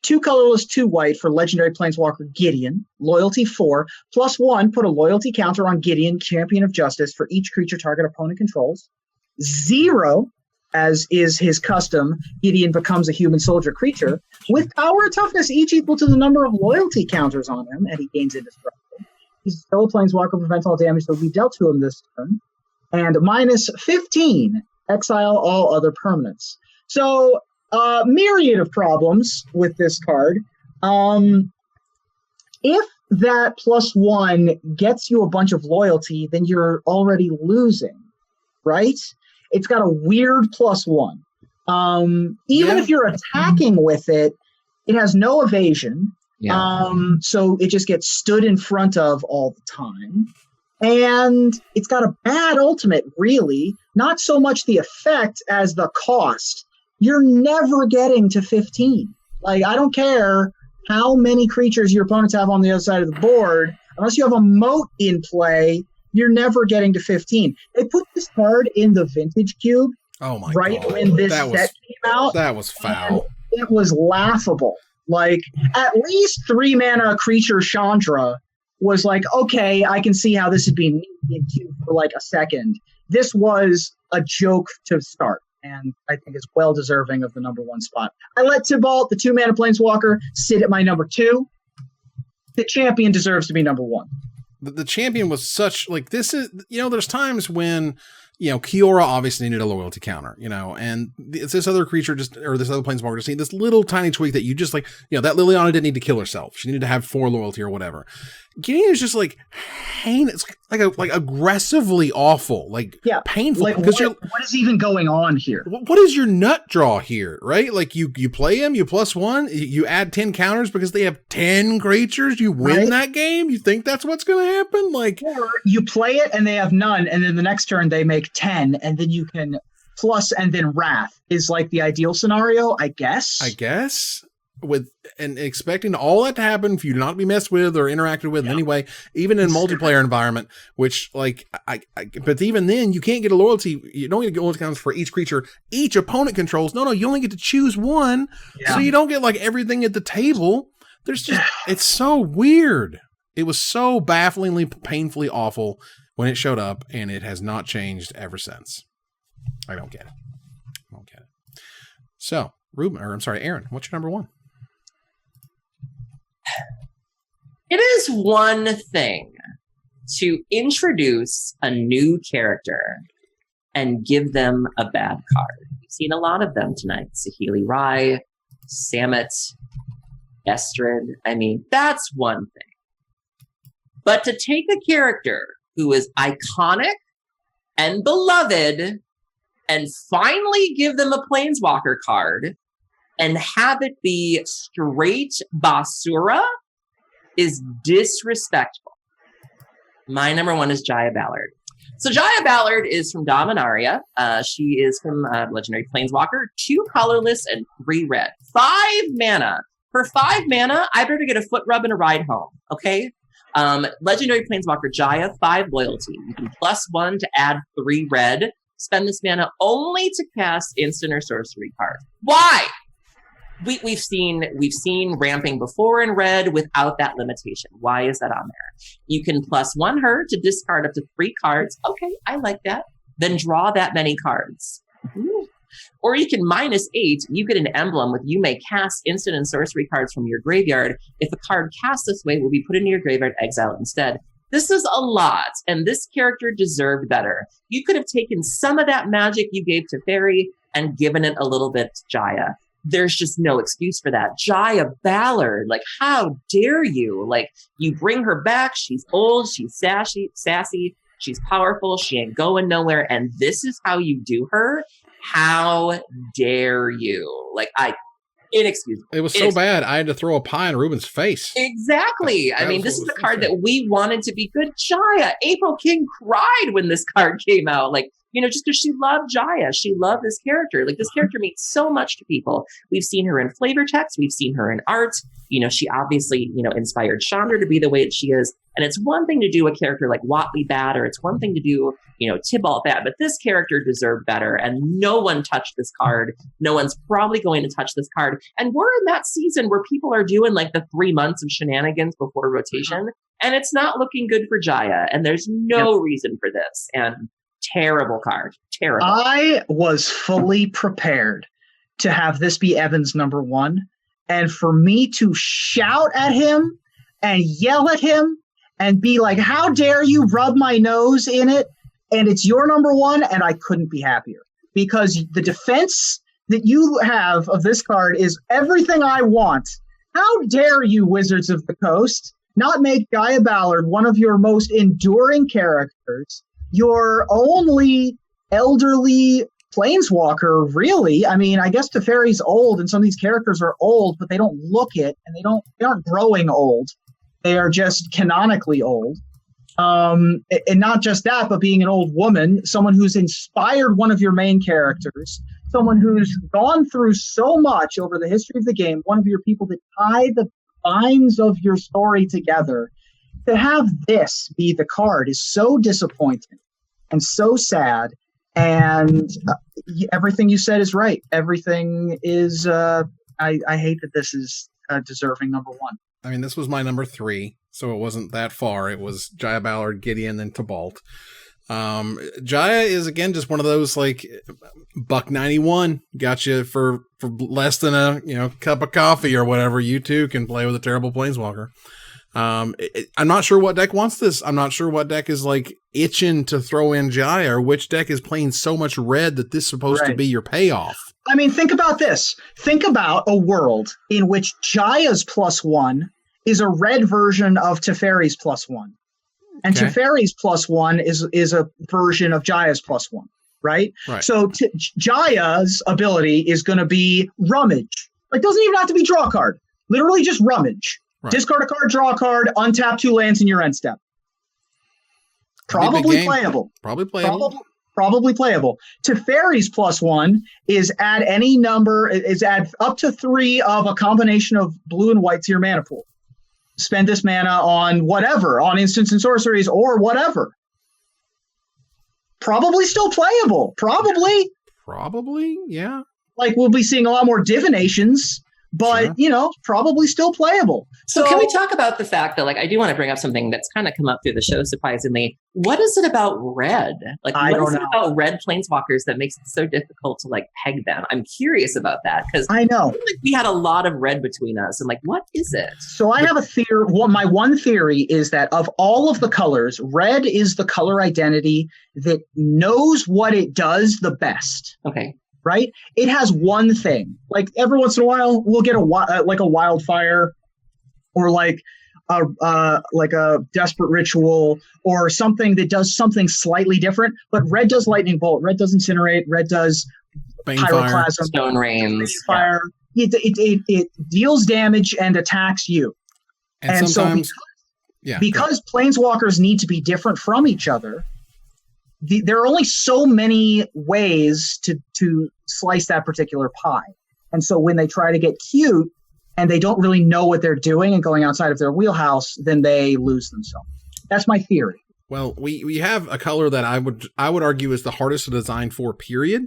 2 colorless, 2 white for legendary Planeswalker Gideon. Loyalty 4. +1, put a loyalty counter on Gideon, Champion of Justice for each creature target opponent controls. 0, as is his custom, Gideon becomes a human soldier creature with power and toughness each equal to the number of loyalty counters on him, and he gains indestructible. He's still a planeswalker, prevents all damage that will be dealt to him this turn. And minus 15, exile all other permanents. So, myriad of problems with this card. If that +1 gets you a bunch of loyalty, then you're already losing, right? It's got a weird +1. Even if you're attacking with it, it has no evasion. Yeah. So it just gets stood in front of all the time. And it's got a bad ultimate, really. Not so much the effect as the cost. You're never getting to 15. Like, I don't care how many creatures your opponents have on the other side of the board. Unless you have a moat in play, you're never getting to 15. They put this card in the Vintage Cube right when this set came out. That was foul. It was laughable. Like, at least 3-mana creature Chandra was like, okay, I can see how this would be in queue for like a second. This was a joke to start, and I think it's well deserving of the number 1 spot. I let Tibalt, the 2-mana planeswalker, sit at my number 2. The champion deserves to be number 1. The champion was such, like, this is, there's times when, Kiara obviously needed a loyalty counter, and this other creature this other planeswalker just needed this little tiny tweak that you just like, that Liliana didn't need to kill herself. She needed to have 4 loyalty or whatever. Gideon is just like heinous, like aggressively awful, painful. Like, what is even going on here? What is your nut draw here, right? Like you play him, you +1, you add 10 counters because they have 10 creatures. You win that game. You think that's what's going to happen? Like, or you play it and they have none, and then the next turn they make 10, and then you can plus and then wrath is like the ideal scenario, I guess. With and expecting all that to happen for you to not be messed with or interacted with in any way, even in a multiplayer environment, which but even then you can't get a loyalty. You don't get loyalty counts for each creature each opponent controls. No, you only get to choose one. So you don't get like everything at the table. There's just, it's so weird. It was so bafflingly, painfully awful when it showed up, and it has not changed ever since. I don't get it. So, Aaron, what's your number 1? It is one thing to introduce a new character and give them a bad card. We've seen a lot of them tonight. Saheeli Rai, Samut, Estrid. I mean, that's one thing. But to take a character who is iconic and beloved and finally give them a Planeswalker card and have it be straight Basura is disrespectful. My number 1 is Jaya Ballard. So Jaya Ballard is from Dominaria. She is from Legendary Planeswalker, 2 colorless and 3 red. 5 mana. For 5 mana, I better get a foot rub and a ride home, okay? Legendary Planeswalker Jaya, 5 loyalty. You can +1 to add 3 red. Spend this mana only to cast instant or sorcery cards. Why? We've seen ramping before in red without that limitation. Why is that on there? You can +1 her to discard up to 3 cards. Okay, I like that. Then draw that many cards. Ooh. Or you can -8. You get an emblem with you may cast instant and sorcery cards from your graveyard. If a card cast this way will be put into your graveyard, exile instead. This is a lot, and this character deserved better. You could have taken some of that magic you gave to Fairy and given it a little bit to Jaya. There's just no excuse for that. Jaya Ballard, like, how dare you? Like, you bring her back. She's old. She's sassy. She's powerful. She ain't going nowhere. And this is how you do her? How dare you? Like, inexcusable. It was so bad, I had to throw a pie in Ruben's face. Exactly. I mean, this is the card that we wanted to be good. Jaya, April King cried when this card came out. Like, just because she loved Jaya. She loved this character. Like, this character means so much to people. We've seen her in flavor text. We've seen her in art. She obviously, inspired Chandra to be the way that she is. And it's one thing to do a character like Watley bad, or it's one thing to do, Tibalt bad, but this character deserved better. And no one touched this card. No one's probably going to touch this card. And we're in that season where people are doing like the 3 months of shenanigans before rotation. And it's not looking good for Jaya. And there's no reason for this. And Terrible card. Terrible. I was fully prepared to have this be Evan's number one, and for me to shout at him and yell at him and be like, how dare you rub my nose in it, and it's your number one, and I couldn't be happier. Because the defense that you have of this card is everything I want. How dare you, Wizards of the Coast, not make Gaia Ballard one of your most enduring characters, your only elderly planeswalker, really. I mean, I guess Teferi's old, and some of these characters are old, but they don't look it, and they aren't growing old. They are just canonically old. And not just that, but being an old woman, someone who's inspired one of your main characters, someone who's gone through so much over the history of the game, one of your people that tie the binds of your story together. To have this be the card is so disappointing and so sad. And everything you said is right. Everything is, I hate that this is deserving number one. I mean, this was my number 3, so it wasn't that far. It was Jaya Ballard, Gideon, then Tybalt. Jaya is, again, just one of those, like, $1.91 got you for less than a cup of coffee or whatever. You too can play with a terrible planeswalker. I'm not sure what deck wants this. I'm not sure what deck is, like, itching to throw in Jaya, or which deck is playing so much red that this is supposed to be your payoff. I mean, think about this. Think about a world in which Jaya's +1 is a red version of Teferi's +1. And Teferi's +1 is a version of Jaya's +1, right? So Jaya's ability is going to be rummage. Like, doesn't even have to be draw card. Literally just rummage. Right. Discard a card, draw a card, untap 2 lands in your end step. Probably playable. Probably playable. Teferi's +1 is add any number, is add up to 3 of a combination of blue and white to your mana pool. Spend this mana on whatever, on instants and sorceries or whatever. Probably still playable. Probably, yeah. Like, we'll be seeing a lot more divinations, but, probably still playable. So can we talk about the fact that, like, I do want to bring up something that's kind of come up through the show, surprisingly. What is it about red? Like, what is it about red planeswalkers that makes it so difficult to, like, peg them? I'm curious about that, because I know we had a lot of red between us, and, like, what is it? So I have a theory. Well, my one theory is that of all of the colors, red is the color identity that knows what it does the best. Okay. Right? It has one thing. Like, every once in a while, we'll get a wildfire, or like a desperate ritual, or something that does something slightly different. But red does lightning bolt. Red does incinerate. Red does pyroclasm, stone rains, fire. It deals damage and attacks you. And sometimes, because planeswalkers need to be different from each other. There are only so many ways to slice that particular pie. And so when they try to get cute and they don't really know what they're doing and going outside of their wheelhouse, then they lose themselves. That's my theory. Well, we have a color that I would argue is the hardest to design for, period.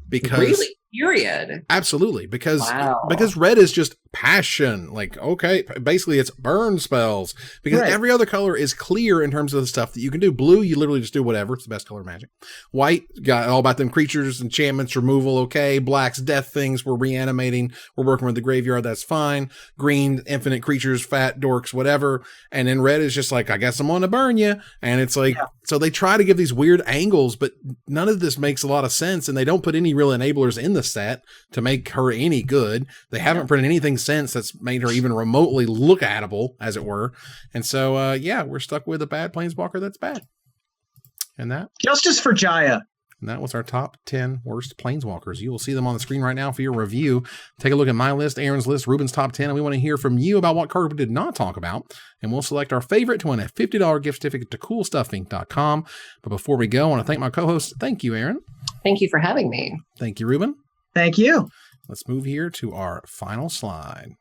Because really? Period. Absolutely. Because red is just passion. Like, okay, basically it's burn spells. Because every other color is clear in terms of the stuff that you can do. Blue, you literally just do whatever. It's the best color of Magic. White, got all about them creatures, enchantments, removal, okay. Black's death things, we're reanimating. We're working with the graveyard, that's fine. Green, infinite creatures, fat dorks, whatever. And then red is just like, I guess I'm gonna burn you. And it's like, so they try to give these weird angles, but none of this makes a lot of sense. And they don't put any real enablers in the set to make her any good. They haven't printed anything since that's made her even remotely look at-able, as it were. And so, we're stuck with a bad planeswalker that's bad. And that justice for Jaya. And that was our top 10 worst planeswalkers. You will see them on the screen right now for your review. Take a look at my list, Aaron's list, Ruben's top 10, and we want to hear from you about what card we did not talk about. And we'll select our favorite to win a $50 gift certificate to CoolStuffInc.com. But before we go, I want to thank my co-host. Thank you, Aaron. Thank you for having me. Thank you, Ruben. Thank you. Let's move here to our final slide.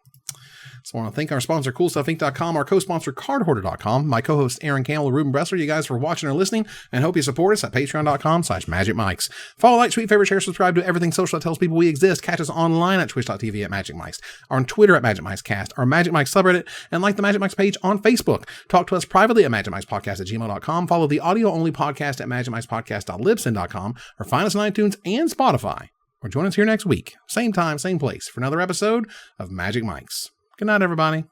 So I want to thank our sponsor, CoolStuffInc.com, our co-sponsor, CardHoarder.com, my co-host, Aaron Campbell, Rueben Bressler, you guys for watching or listening, and hope you support us at Patreon.com/MagicMikes. Follow, like, tweet, favorite, share, subscribe to everything social that tells people we exist. Catch us online at Twitch.tv at MagicMikes, on Twitter at MagicMikesCast, our Magic Mike subreddit, and like the Magic Mike's page on Facebook. Talk to us privately at MagicMikesPodcast@gmail.com. Follow the audio-only podcast at MagicMikesPodcast.libsyn.com, or find us on iTunes and Spotify. Or join us here next week, same time, same place, for another episode of Magic Mikes. Good night, everybody.